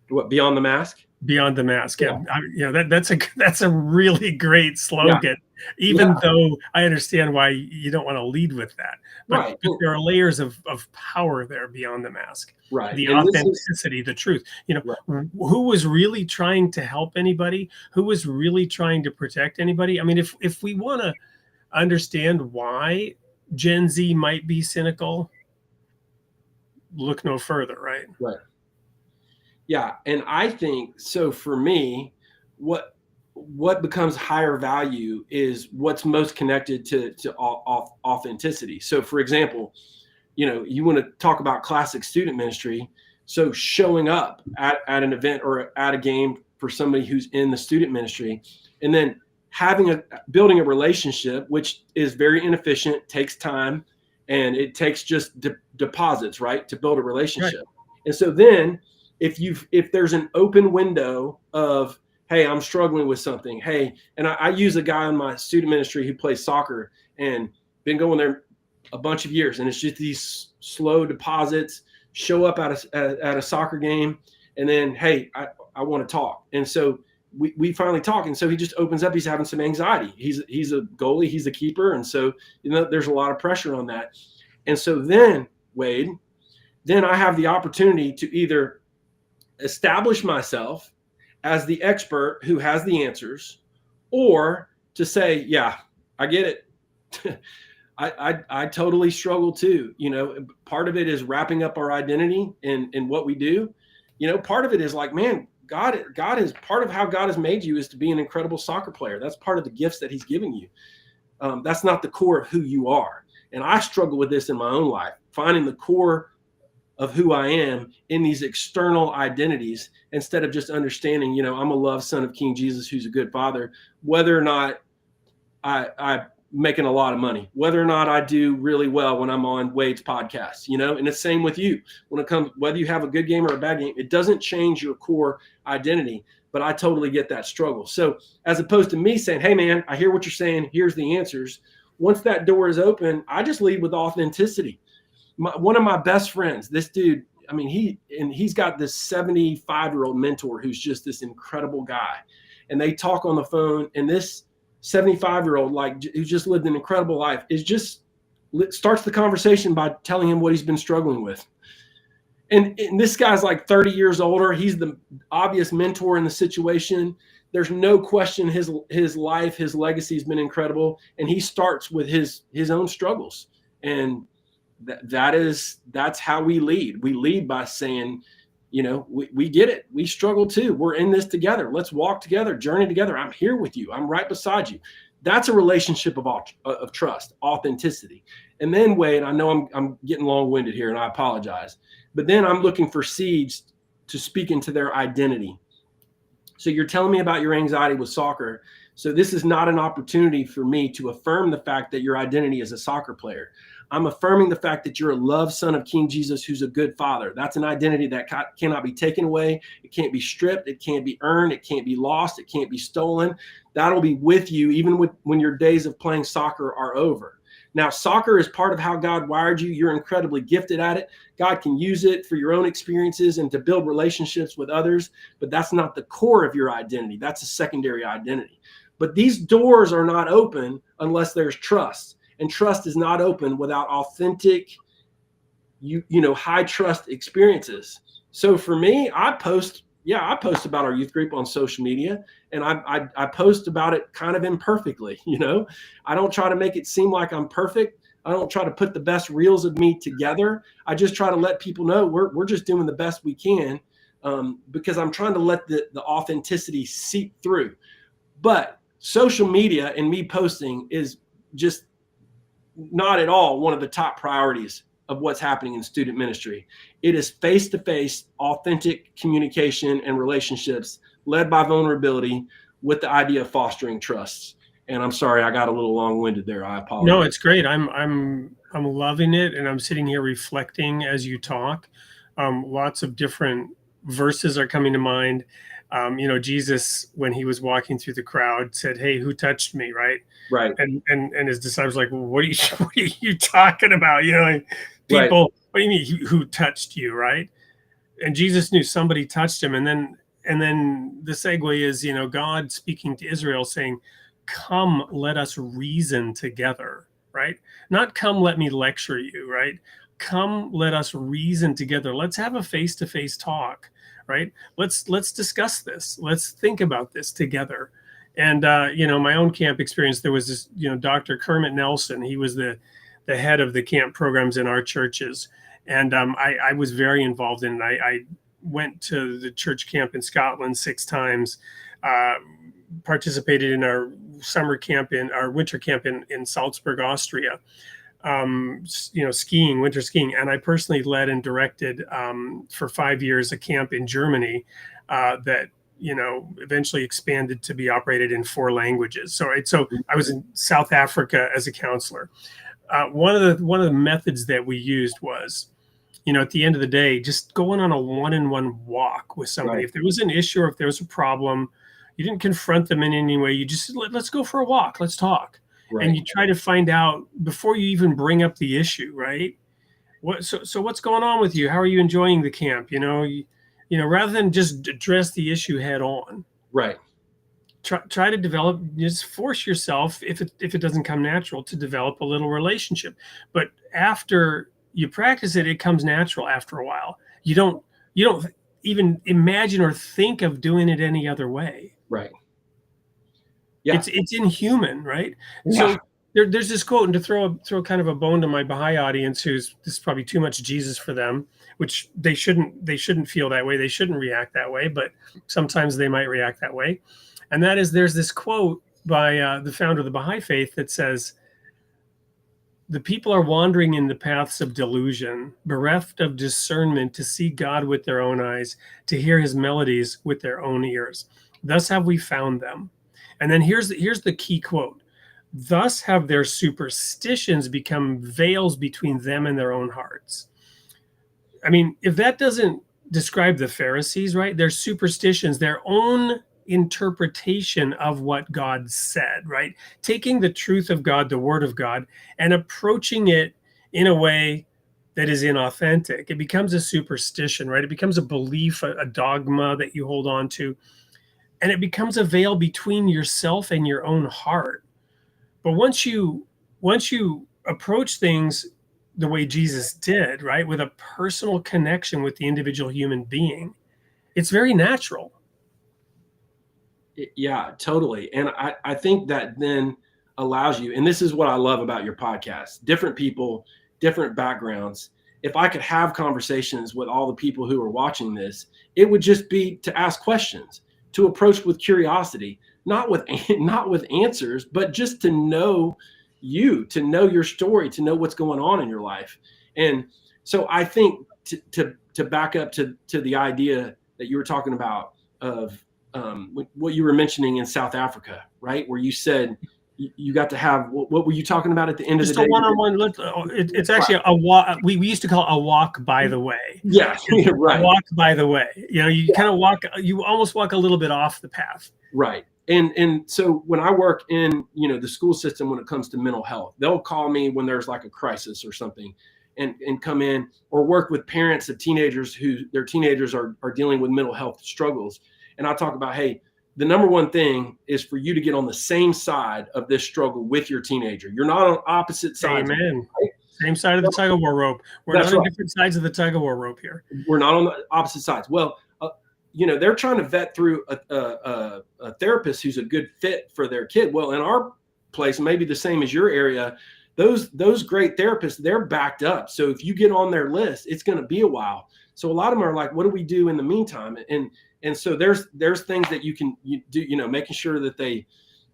What, beyond the mask? Beyond the mask. Yeah. You know, that's a really great slogan. Yeah. Even though I understand why you don't want to lead with that, but right. There are layers of power there beyond the mask. Right. The authenticity, the truth. You know, right. Who was really trying to help anybody? Who was really trying to protect anybody? I mean, if we want to understand why Gen Z might be cynical, look no further, right? Right. Yeah. And I think, so for me, what becomes higher value is what's most connected to authenticity. So for example, you know, you want to talk about classic student ministry. So showing up at an event or at a game for somebody who's in the student ministry, and then building a relationship, which is very inefficient, takes time, and it takes just deposits, right, to build a relationship. Right. And so then if there's an open window of, hey, I'm struggling with something. Hey, and I use a guy in my student ministry who plays soccer and been going there a bunch of years. And it's just these slow deposits, show up at a soccer game, and then, hey, I want to talk. And so we finally talk. And so he just opens up. He's having some anxiety. He's a goalie. He's a keeper. And so, you know, there's a lot of pressure on that. And so then, Wade, then I have the opportunity to either establish myself as the expert who has the answers, or to say, yeah, I get it. I totally struggle too. You know, part of it is wrapping up our identity in what we do. You know, part of it is like, man, God is part of how God has made you is to be an incredible soccer player. That's part of the gifts that he's giving you. That's not the core of who you are. And I struggle with this in my own life, finding the core of who I am in these external identities, instead of just understanding, you know, I'm a loved son of King Jesus, who's a good father, whether or not I'm making a lot of money, whether or not I do really well when I'm on Wade's podcast, you know, and it's same with you when it comes, whether you have a good game or a bad game, it doesn't change your core identity, but I totally get that struggle. So as opposed to me saying, hey man, I hear what you're saying, here's the answers. Once that door is open, I just lead with authenticity. One of my best friends, this dude, I mean, he's got this 75-year-old mentor who's just this incredible guy. And they talk on the phone, and this 75-year-old, like, who just lived an incredible life, starts the conversation by telling him what he's been struggling with. And this guy's like 30 years older. He's the obvious mentor in the situation. There's no question his life, his legacy has been incredible. And he starts with his own struggles. And that's how we lead. We lead by saying, you know, we get it. We struggle too. We're in this together. Let's walk together, journey together. I'm here with you. I'm right beside you. That's a relationship of trust, authenticity. And then, Wade, I know I'm getting long-winded here, and I apologize. But then I'm looking for seeds to speak into their identity. So you're telling me about your anxiety with soccer. So this is not an opportunity for me to affirm the fact that your identity is a soccer player. I'm affirming the fact that you're a loved son of King Jesus, who's a good father. That's an identity that cannot be taken away. It can't be stripped. It can't be earned. It can't be lost. It can't be stolen. That'll be with you even when your days of playing soccer are over. Now, soccer is part of how God wired you. You're incredibly gifted at it. God can use it for your own experiences and to build relationships with others, but that's not the core of your identity. That's a secondary identity. But these doors are not open unless there's trust. And trust is not open without authentic, high trust experiences. So for me, I post about our youth group on social media, and I post about it kind of imperfectly. I don't try to make it seem like I'm perfect. I don't try to put the best reels of me together. I just try to let people know we're just doing the best we can, because I'm trying to let the authenticity seep through. But social media and me posting is just not at all one of the top priorities of what's happening in student ministry. It is face-to-face, authentic communication and relationships led by vulnerability with the idea of fostering trust. And I'm sorry, I got a little long-winded there. I apologize. No, it's great. I'm loving it, and I'm sitting here reflecting as you talk. Lots of different verses are coming to mind. Jesus, when he was walking through the crowd, said, "Hey, who touched me?" Right. Right. And his disciples were like, well, what are you talking about? People, right. What do you mean who touched you? Right. And Jesus knew somebody touched him. And then the segue is, God speaking to Israel saying, come, let us reason together. Right. Not come, let me lecture you. Right. Come, let us reason together. Let's have a face-to-face talk. Right. Let's discuss this. Let's think about this together. And, my own camp experience, there was this, Dr. Kermit Nelson. He was the head of the camp programs in our churches. And I was very involved in it. I went to the church camp in Scotland 6 times, participated in our winter camp in Salzburg, Austria, skiing, winter skiing. And I personally led and directed for 5 years a camp in Germany that eventually expanded to be operated in 4 languages. So I was in South Africa as a counselor. One of the methods that we used was, at the end of the day, just going on a one-on-one walk with somebody. Right. If there was an issue or if there was a problem, you didn't confront them in any way. You just said, let's go for a walk. Let's talk. Right. And you try to find out before you even bring up the issue, right? So what's going on with you? How are you enjoying the camp? Rather than just address the issue head on. Right. Try to develop, just force yourself, if it doesn't come natural, to develop a little relationship. But after you practice it, it comes natural after a while. You don't even imagine or think of doing it any other way. Right. Yeah. It's inhuman, right? Yeah. So there's this quote, and to throw kind of a bone to my Baha'i audience, this is probably too much Jesus for them, which they shouldn't feel that way. They shouldn't react that way, but sometimes they might react that way. And that is, there's this quote by the founder of the Baha'i faith that says, the people are wandering in the paths of delusion, bereft of discernment to see God with their own eyes, to hear his melodies with their own ears. Thus have we found them. And then here's the key quote. Thus have their superstitions become veils between them and their own hearts. I mean, if that doesn't describe the Pharisees, right? Their superstitions, their own interpretation of what God said, right? Taking the truth of God, the word of God, and approaching it in a way that is inauthentic. It becomes a superstition, right? It becomes a belief, a dogma that you hold on to, and it becomes a veil between yourself and your own heart. But once you approach things the way Jesus did, right, with a personal connection with the individual human being, it's very natural. Yeah, totally. And I think that then allows you, and this is what I love about your podcast, different people, different backgrounds. If I could have conversations with all the people who are watching this, it would just be to ask questions, to approach with curiosity, not with answers, but just to know you, to know your story, to know what's going on in your life. And so I think to back up to the idea that you were talking about of what you were mentioning in South Africa, right? Where you said, you got to have, what were you talking about at the end just of the day? Just a one-on-one. It's actually a walk. We used to call it a walk by the way. Yeah, right. A walk by the way. You kind of walk. You almost walk a little bit off the path. Right. And so when I work in, the school system, when it comes to mental health, they'll call me when there's like a crisis or something and come in, or work with parents of teenagers who their teenagers are dealing with mental health struggles. And I talk about, hey, the number one thing is for you to get on the same side of this struggle with your teenager. You're not on opposite sides. Amen. Right? Same side of the tug of war rope. We're not on different sides of the tug of war rope here. We're not on the opposite sides. Well, they're trying to vet through a therapist who's a good fit for their kid. Well, in our place, maybe the same as your area, those great therapists, they're backed up. So if you get on their list, it's going to be a while. So a lot of them are like, what do we do in the meantime? And so there's things that you do, making sure that they,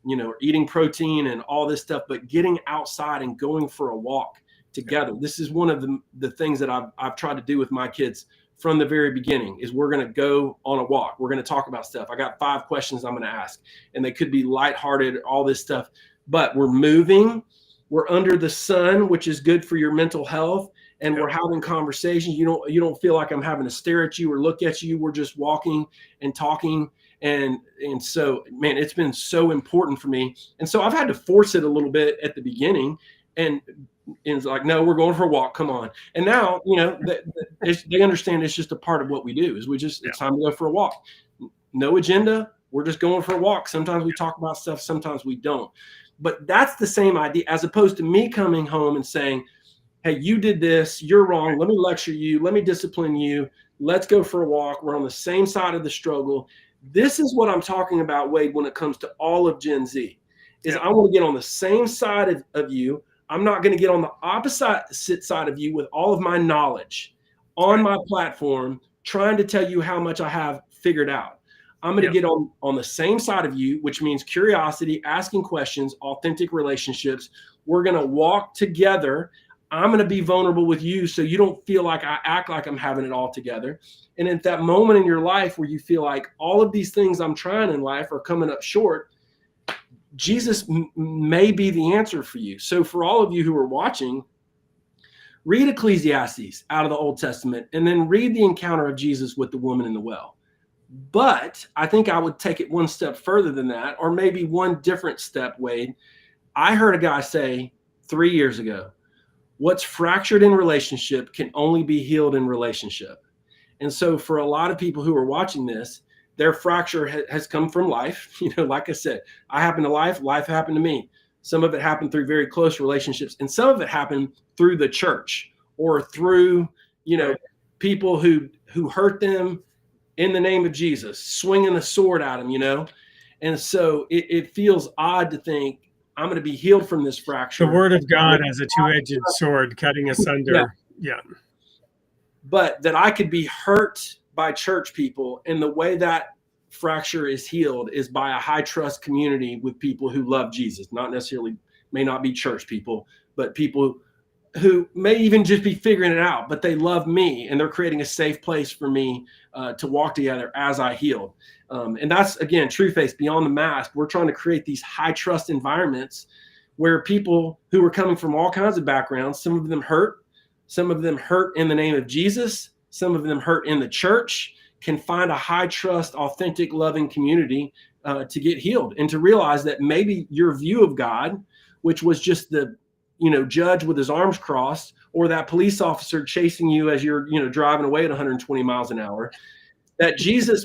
are eating protein and all this stuff, but getting outside and going for a walk together. This is one of the things that I've tried to do with my kids from the very beginning, is we're going to go on a walk. We're going to talk about stuff. I got 5 questions I'm going to ask, and they could be lighthearted, all this stuff, but we're moving. We're under the sun, which is good for your mental health. And we're having conversations. You don't feel like I'm having to stare at you or look at you. We're just walking and talking. And so, man, it's been so important for me. And so I've had to force it a little bit at the beginning, and it's like, no, we're going for a walk. Come on. And now, they understand it's just a part of what we do. It's time to go for a walk. No agenda. We're just going for a walk. Sometimes we talk about stuff. Sometimes we don't. But that's the same idea, as opposed to me coming home and saying, hey, you did this, you're wrong. Let me lecture you. Let me discipline you. Let's go for a walk. We're on the same side of the struggle. This is what I'm talking about, Wade, when it comes to all of Gen Z, is I want to get on the same side of you. I'm not going to get on the opposite side of you with all of my knowledge on my platform, trying to tell you how much I have figured out. I'm going to get on the same side of you, which means curiosity, asking questions, authentic relationships. We're going to walk together. I'm going to be vulnerable with you so you don't feel like I act like I'm having it all together. And at that moment in your life where you feel like all of these things I'm trying in life are coming up short, Jesus may be the answer for you. So for all of you who are watching, read Ecclesiastes out of the Old Testament, and then read the encounter of Jesus with the woman in the well. But I think I would take it one step further than that, or maybe one different step, Wade. I heard a guy say 3 years ago, what's fractured in relationship can only be healed in relationship. And so for a lot of people who are watching this, their fracture has come from life. Like I said, I happened to life happened to me. Some of it happened through very close relationships, and some of it happened through the church, or through, people who hurt them in the name of Jesus, swinging a sword at them, And so it feels odd to think, I'm going to be healed from this fracture. The word of God as a two-edged sword, cutting asunder. Yeah. But that I could be hurt by church people, and the way that fracture is healed is by a high trust community with people who love Jesus, not necessarily, may not be church people, but people who may even just be figuring it out, but they love me, and they're creating a safe place for me to walk together as I heal. And that's, again, True Faith Beyond the Mask. We're trying to create these high trust environments where people who are coming from all kinds of backgrounds, some of them hurt in the name of Jesus, some of them hurt in the church, can find a high trust, authentic, loving community to get healed, and to realize that maybe your view of God, which was just the judge with his arms crossed, or that police officer chasing you as you're driving away at 120 miles an hour, that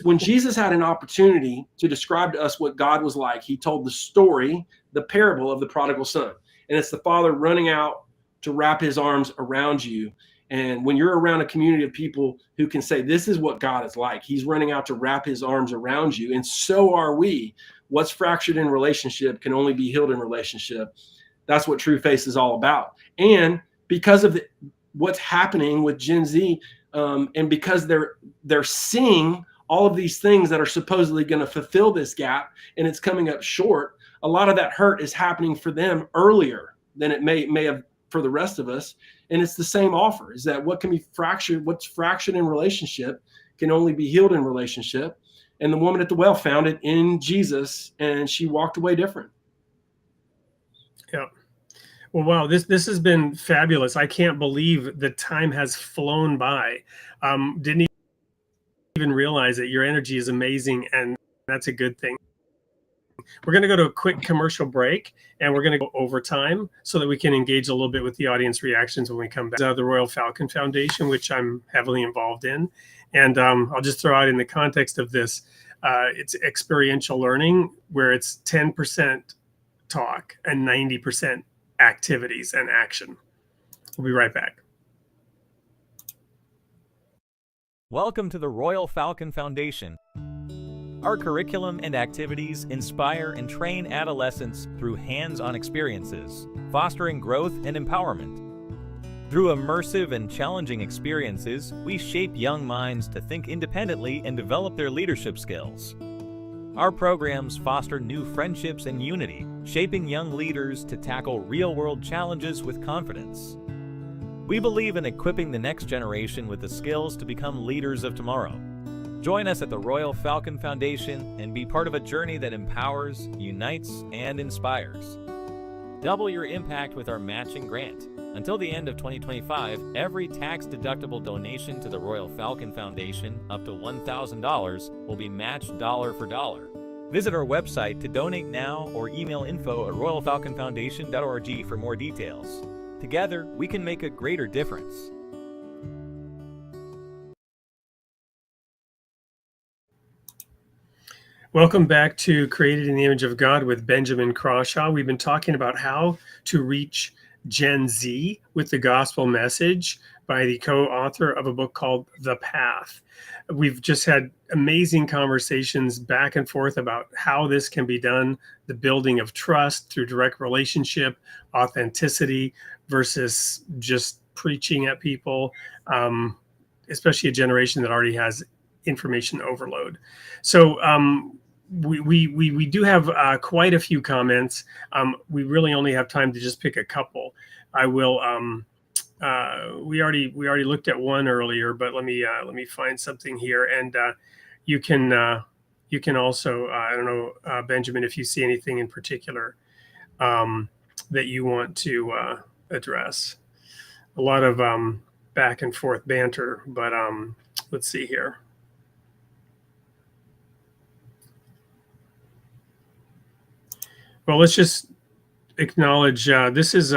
when Jesus had an opportunity to describe to us what God was like, he told the story, the parable of the prodigal son. And it's the father running out to wrap his arms around you. And when you're around a community of people who can say, this is what God is like, he's running out to wrap his arms around you. And so are we. What's fractured in relationship can only be healed in relationship. That's what True Faith is all about. And because of what's happening with Gen Z, and because they're seeing all of these things that are supposedly going to fulfill this gap, and it's coming up short, a lot of that hurt is happening for them earlier than it may have for the rest of us. And it's the same offer, is that what's fractured in relationship can only be healed in relationship. And the woman at the well found it in Jesus, and she walked away different. Yeah. Well, wow, this has been fabulous. I can't believe the time has flown by. Didn't even realize that your energy is amazing, and that's a good thing. We're going to go to a quick commercial break, and we're going to go overtime so that we can engage a little bit with the audience reactions when we come back. The Royal Falcon Foundation, which I'm heavily involved in. And I'll just throw out in the context of this, it's experiential learning where it's 10% talk and 90% activities and action. We'll be right back. Welcome to the Royal Falcon Foundation. Our curriculum and activities inspire and train adolescents through hands-on experiences, fostering growth and empowerment. Through immersive and challenging experiences, we shape young minds to think independently and develop their leadership skills. Our programs foster new friendships and unity, shaping young leaders to tackle real-world challenges with confidence. We believe in equipping the next generation with the skills to become leaders of tomorrow. Join us at the Royal Falcon Foundation and be part of a journey that empowers, unites, and inspires. Double your impact with our matching grant. Until the end of 2025, every tax-deductible donation to the Royal Falcon Foundation, up to $1,000, will be matched dollar for dollar. Visit our website to donate now or email info@royalfalconfoundation.org for more details. Together, we can make a greater difference. Welcome back to Created in the Image of God with Benjamin Crawshaw. We've been talking about how to reach Gen Z with the gospel message by the co-author of a book called The Path. We've just had amazing conversations back and forth about how this can be done, the building of trust through direct relationship, authenticity versus just preaching at people, especially a generation that already has information overload. So we do have quite a few comments. We really only have time to just pick a couple. I will. We already looked at one earlier, but let me find something here, and you can also I don't know, Benjamin, if you see anything in particular that you want to address. A lot of back and forth banter, but let's see here. Well, let's just acknowledge this is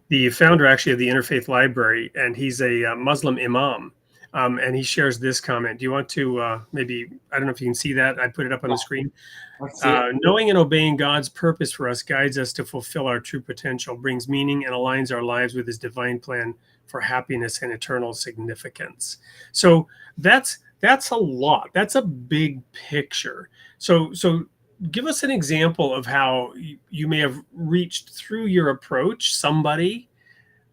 the founder actually of the Interfaith Library, and he's a Muslim imam, and he shares this comment. Do you want to maybe, I don't know if you can see that. I put it up on the screen. Knowing and obeying God's purpose for us guides us to fulfill our true potential, brings meaning, and aligns our lives with his divine plan for happiness and eternal significance. So that's a lot. That's a big picture. So give us an example of how you may have reached through your approach somebody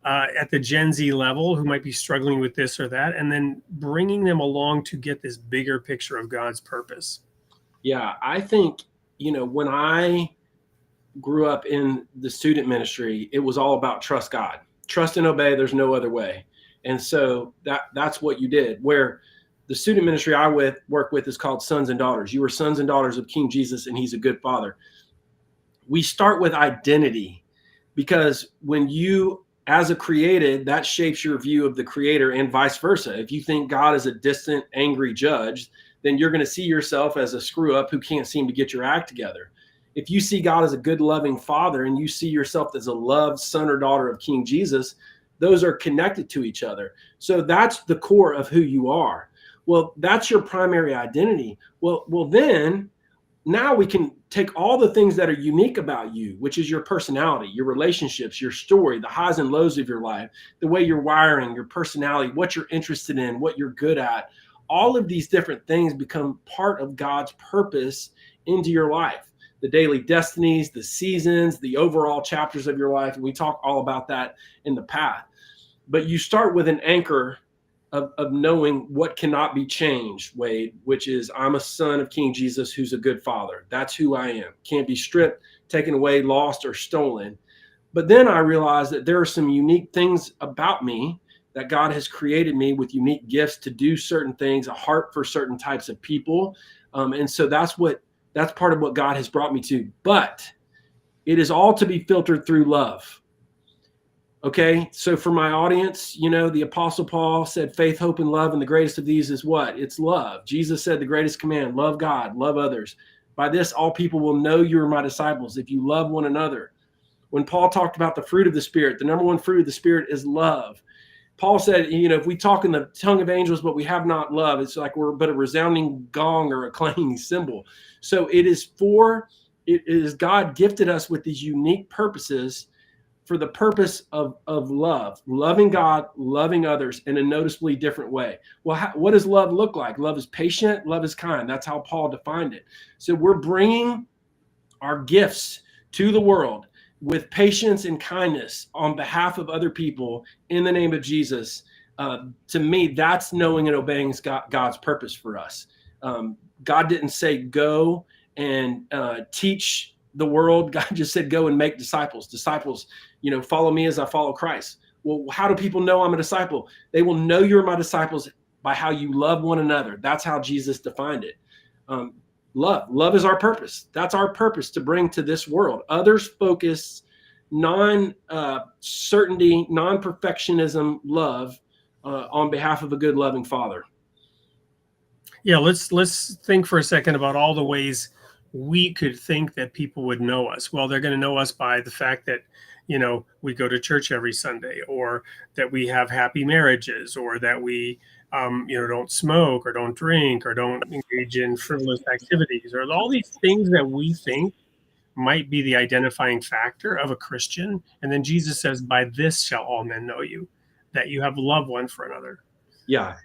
at the Gen Z level who might be struggling with this or that, and then bringing them along to get this bigger picture of God's purpose. Yeah, I think, when I grew up in the student ministry, it was all about trust God, trust and obey. There's no other way. And so that's what you did. Where the student ministry I work with is called Sons and Daughters. You are sons and daughters of King Jesus, and he's a good father. We start with identity, because when you, as a created, that shapes your view of the creator, and vice versa. If you think God is a distant, angry judge, then you're going to see yourself as a screw up who can't seem to get your act together. If you see God as a good, loving father, and you see yourself as a loved son or daughter of King Jesus, those are connected to each other. So that's the core of who you are. Well, that's your primary identity. Well, then now we can take all the things that are unique about you, which is your personality, your relationships, your story, the highs and lows of your life, the way you're wiring, your personality, what you're interested in, what you're good at. All of these different things become part of God's purpose into your life. The daily destinies, the seasons, the overall chapters of your life. And we talk all about that in The Path. But you start with an anchor of knowing what cannot be changed, Wade, which is I'm a son of King Jesus who's a good father. That's who I am. Can't be stripped, taken away, lost, or stolen. But then I realized that there are some unique things about me, that God has created me with unique gifts to do certain things, a heart for certain types of people. And so that's part of what God has brought me to. But it is all to be filtered through love. Okay, so for my audience, the Apostle Paul said faith, hope, and love, and the greatest of these is what? It's love. Jesus said the greatest command, love God, love others. By this, all people will know you are my disciples, if you love one another. When Paul talked about the fruit of the Spirit, the number one fruit of the Spirit is love. Paul said, if we talk in the tongue of angels, but we have not love, it's like we're but a resounding gong or a clanging cymbal. So it is God gifted us with these unique purposes for the purpose of love, loving God, loving others in a noticeably different way. Well, what does love look like? Love is patient, love is kind. That's how Paul defined it. So we're bringing our gifts to the world with patience and kindness on behalf of other people in the name of Jesus. To me, that's knowing and obeying God's purpose for us. God didn't say go and teach the world. God just said go and make disciples. Disciples, follow me as I follow Christ. Well, how do people know I'm a disciple? They will know you're my disciples by how you love one another. That's how Jesus defined it. Love is our purpose. That's our purpose to bring to this world. Others focus, non-certainty, non-perfectionism love on behalf of a good, loving Father. Yeah, let's think for a second about all the ways we could think that people would know us. Well, they're going to know us by the fact that, we go to church every Sunday, or that we have happy marriages, or that we, don't smoke or don't drink or don't engage in frivolous activities, or all these things that we think might be the identifying factor of a Christian. And then Jesus says, by this shall all men know you, that you have love one for another. Yeah.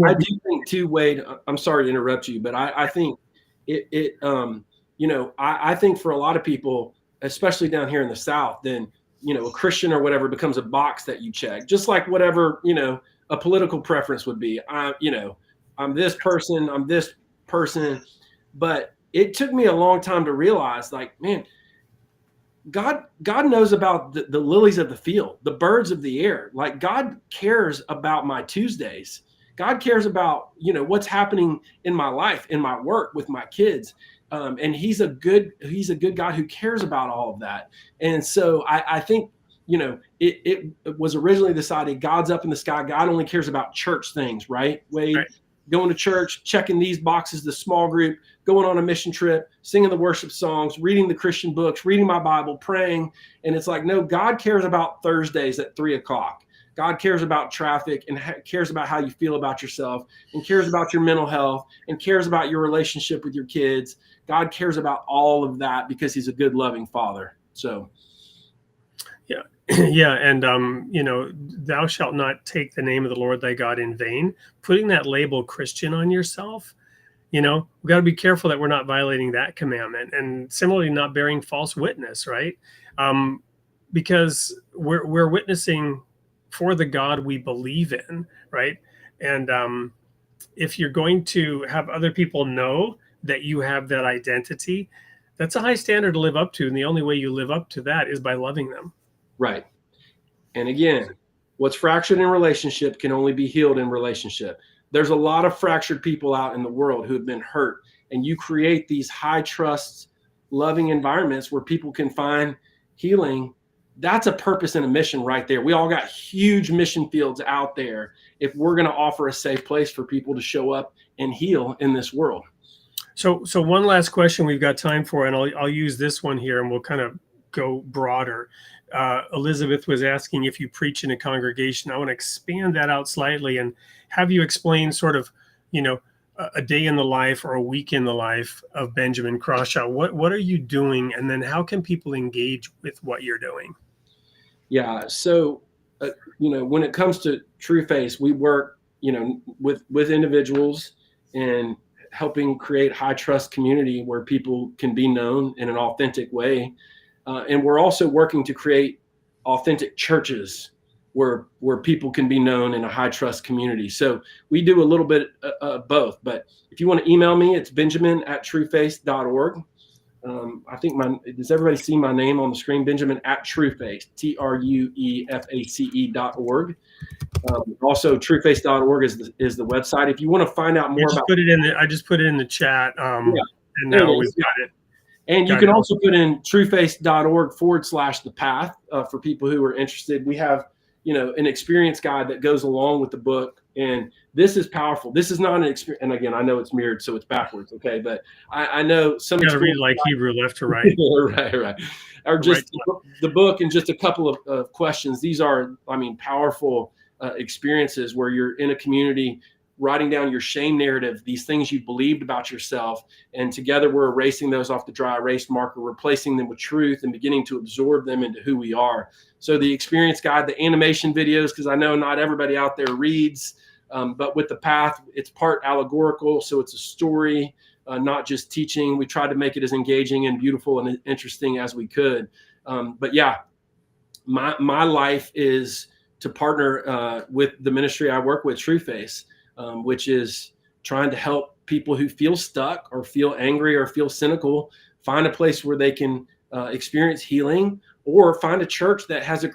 I do think too, Wade, I'm sorry to interrupt you, but I think I think for a lot of people, especially down here in the South, then, a Christian or whatever becomes a box that you check, just like whatever, a political preference would be. I'm this person, but it took me a long time to realize, like, man, God knows about the lilies of the field, the birds of the air. Like, God cares about my Tuesdays. God cares about, what's happening in my life, in my work, with my kids. And he's a good God who cares about all of that. And so I think, it was originally decided God's up in the sky. God only cares about church things, right? Wade, right. Going to church, checking these boxes, the small group, going on a mission trip, singing the worship songs, reading the Christian books, reading my Bible, praying. And it's like, no, God cares about Thursdays at 3:00. God cares about traffic and cares about how you feel about yourself, and cares about your mental health, and cares about your relationship with your kids. God cares about all of that because he's a good, loving Father. So. Yeah. Yeah. And, thou shalt not take the name of the Lord thy God in vain. Putting that label Christian on yourself, we've got to be careful that we're not violating that commandment, and similarly not bearing false witness, right? Because we're witnessing for the God we believe in, right? And if you're going to have other people know that you have that identity, that's a high standard to live up to. And the only way you live up to that is by loving them. Right. And again, what's fractured in relationship can only be healed in relationship. There's a lot of fractured people out in the world who have been hurt, and you create these high trust, loving environments where people can find healing. That's a purpose and a mission right there. We all got huge mission fields out there if we're going to offer a safe place for people to show up and heal in this world. So one last question we've got time for, and I'll use this one here, and we'll kind of go broader. Elizabeth was asking if you preach in a congregation. I want to expand that out slightly and have you explain sort of, a day in the life or a week in the life of Benjamin Crawshaw. What are you doing? And then how can people engage with what you're doing? Yeah. So, when it comes to True Face, we work, with individuals and helping create high trust community where people can be known in an authentic way. And we're also working to create authentic churches where people can be known in a high trust community. So we do a little bit of both. But if you want to email me, it's benjamin@trueface.org. I think does everybody see my name on the screen? Benjamin@trueface, TRUEFACE.org. Also, trueface.org is the website. If you want to find out more about I just put it in the chat. And now we've got it. And you can also put in trueface.org/the-path for people who are interested. We have, an experience guide that goes along with the book. And this is powerful. This is not an experience. And again, I know it's mirrored, so it's backwards. Okay. But I know some. You got to read like Hebrew left to right. Right. Or just the book and just a couple of questions. These are, powerful experiences where you're in a community writing down your shame narrative, these things you believed about yourself. And together we're erasing those off the dry erase marker, replacing them with truth and beginning to absorb them into who we are. So the experience guide, the animation videos, because I know not everybody out there reads, but with the path, it's part allegorical. So it's a story, not just teaching. We tried to make it as engaging and beautiful and interesting as we could. But yeah, my life is to partner with the ministry I work with, TrueFace, which is trying to help people who feel stuck or feel angry or feel cynical find a place where they can experience healing, or find a church that has a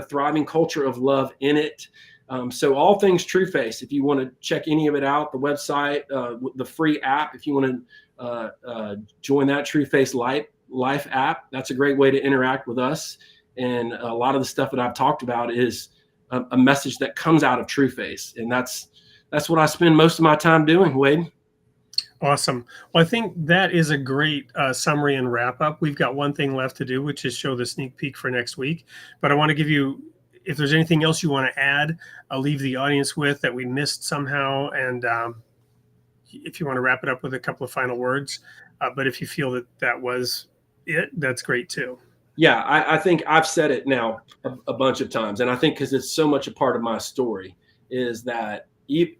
thriving culture of love in it. So all things TrueFace. If you want to check any of it out, the website, the free app, if you want to join that TrueFace Life app, that's a great way to interact with us. And a lot of the stuff that I've talked about is a message that comes out of TrueFace, and that's what I spend most of my time doing, Wade. Awesome. Well, I think that is a great summary and wrap up. We've got one thing left to do, which is show the sneak peek for next week. But I want to give you, if there's anything else you want to add, I'll leave the audience with that we missed somehow. And if you want to wrap it up with a couple of final words, but if you feel that was it, that's great too. Yeah, I think I've said it now a bunch of times. And I think because it's so much a part of my story, is that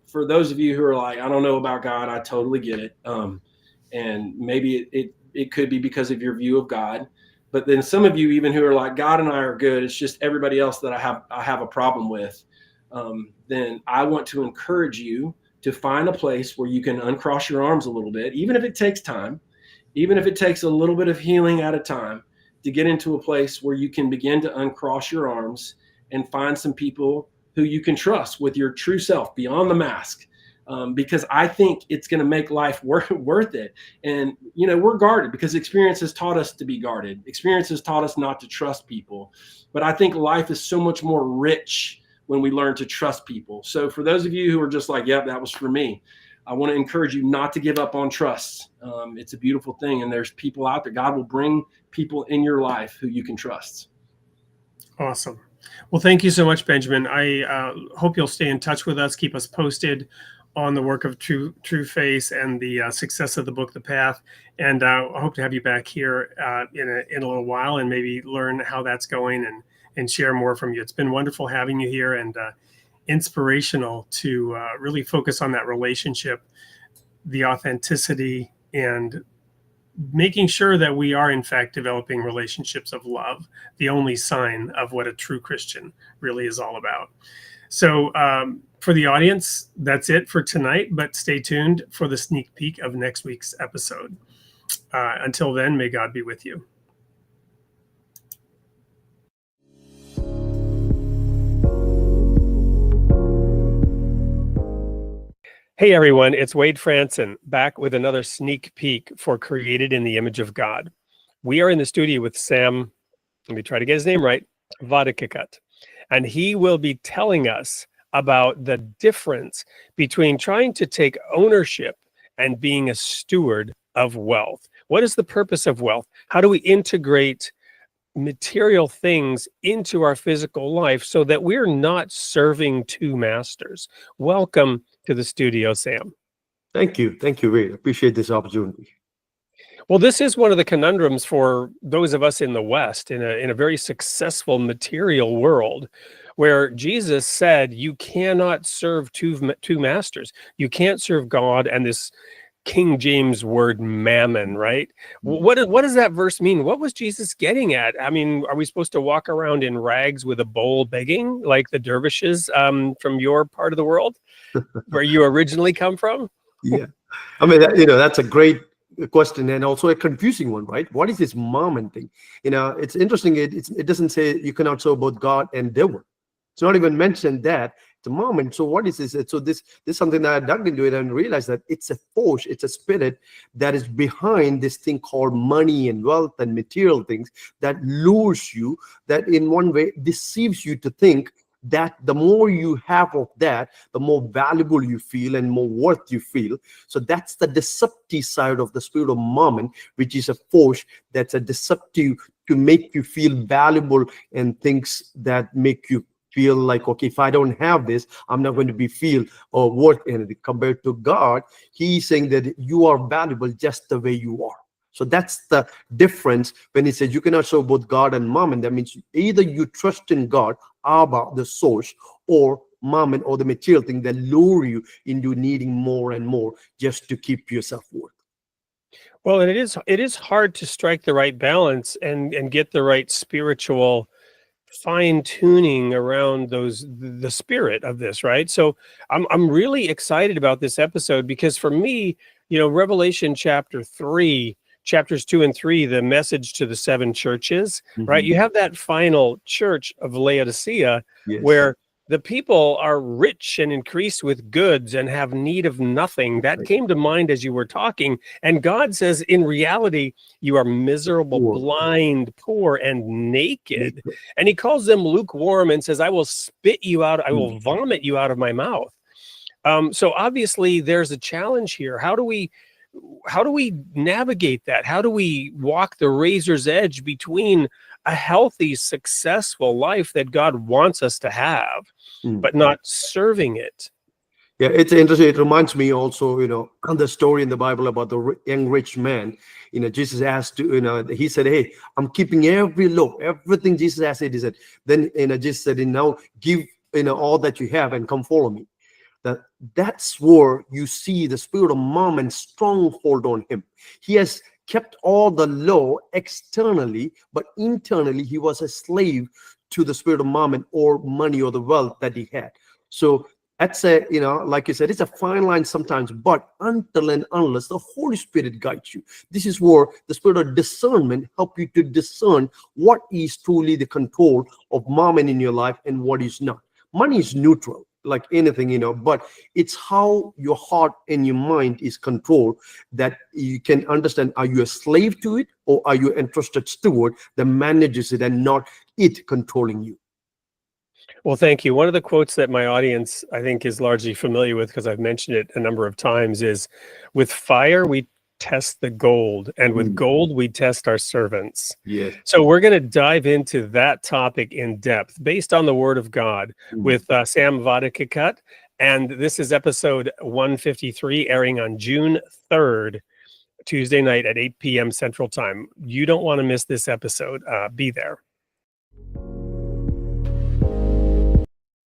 for those of you who are like, I don't know about God, I totally get it. And maybe it could be because of your view of God. But then some of you even who are like, God and I are good, it's just everybody else that I have a problem with. Then I want to encourage you to find a place where you can uncross your arms a little bit, even if it takes time, even if it takes a little bit of healing at a time, to get into a place where you can begin to uncross your arms and find some people who you can trust with your true self beyond the mask. Because I think it's going to make life worth it. And, we're guarded because experience has taught us to be guarded. Experience has taught us not to trust people. But I think life is so much more rich when we learn to trust people. So for those of you who are just like, yep, that was for me, I want to encourage you not to give up on trust. It's a beautiful thing. And there's people out there. God will bring people in your life who you can trust. Awesome. Well, thank you so much, Benjamin. I hope you'll stay in touch with us, keep us posted on the work of TrueFace and the success of the book, The Path. And I hope to have you back here in a little while and maybe learn how that's going and share more from you. It's been wonderful having you here and inspirational to really focus on that relationship, the authenticity, and making sure that we are in fact developing relationships of love, the only sign of what a true Christian really is all about. So for the audience, that's it for tonight, but stay tuned for the sneak peek of next week's episode. Until then, may God be with you. Hey everyone, it's Wade Franson back with another sneak peek for Created in the Image of God. We are in the studio with Sam, let me try to get his name right, Vadakikut, and he will be telling us about the difference between trying to take ownership and being a steward of wealth. What is the purpose of wealth? How do we integrate material things into our physical life so that we're not serving two masters? Welcome to the studio, Sam. Thank you, Ray. Appreciate this opportunity. Well, this is one of the conundrums for those of us in the West, in a very successful material world, where Jesus said you cannot serve two masters. You can't serve God and this King James word mammon, right? What does that verse mean? What was Jesus getting at? I mean, are we supposed to walk around in rags with a bowl begging like the dervishes from your part of the world, where you originally come from? Yeah, I mean, that's a great question and also a confusing one, right? What is this mammon thing? It's interesting. It doesn't say you cannot serve both God and devil. It's not even mentioned that. the moment. So what is this? So this is something that I dug into it and realized that it's a force, it's a spirit that is behind this thing called money and wealth and material things that lures you, that in one way deceives you to think that the more you have of that, the more valuable you feel and more worth you feel. So that's the deceptive side of the spirit of mammon, which is a force that's a deceptive to make you feel valuable and things that make you feel like, okay, if I don't have this, I'm not going to be feel or worth anything. Compared to God, he's saying that you are valuable just the way you are. So that's the difference when he says you cannot serve both God and mammon. That means either you trust in God, Abba, the source, or mammon or the material thing that lure you into needing more and more just to keep yourself worth. Well, and it is hard to strike the right balance and get the right spiritual fine tuning around the spirit of this, right? So I'm really excited about this episode because for me, Revelation chapter 3, chapters 2 and 3, the message to the 7 churches, right? You have that final church of Laodicea, Yes. where the people are rich and increased with goods and have need of nothing. That Right. came to mind as you were talking. And God says, in reality, you are miserable, Poor. blind, poor, and naked. And he calls them lukewarm and says, I will spit you out. I will vomit you out of my mouth. So obviously there's a challenge here. How do we navigate that? How do we walk the razor's edge between a healthy, successful life that God wants us to have, but not serving it? Yeah, it's interesting. It reminds me also, the story in the Bible about the young rich man. Jesus asked, he said, hey, I'm keeping every law, everything Jesus asked, he said. Then, Jesus said, now give, all that you have and come follow me. That's where you see the spirit of mammon stronghold on him. He has kept all the law externally, but internally he was a slave to the spirit of mammon or money or the wealth that he had. So that's like you said, it's a fine line sometimes, but until and unless the Holy Spirit guides you, this is where the spirit of discernment help you to discern what is truly the control of mammon in your life and what is not. Money is neutral, like anything, but it's how your heart and your mind is controlled that you can understand, are you a slave to it or are you an entrusted steward that manages it and not it controlling you? Well, thank you. One of the quotes that my audience, I think, is largely familiar with, because I've mentioned it a number of times, is, with fire, we test the gold, and with gold, we test our servants. Yes. So we're going to dive into that topic in depth based on the Word of God with Sam Vadakekut. And this is episode 153, airing on June 3rd, Tuesday night at 8 p.m. Central Time. You don't want to miss this episode. Be there.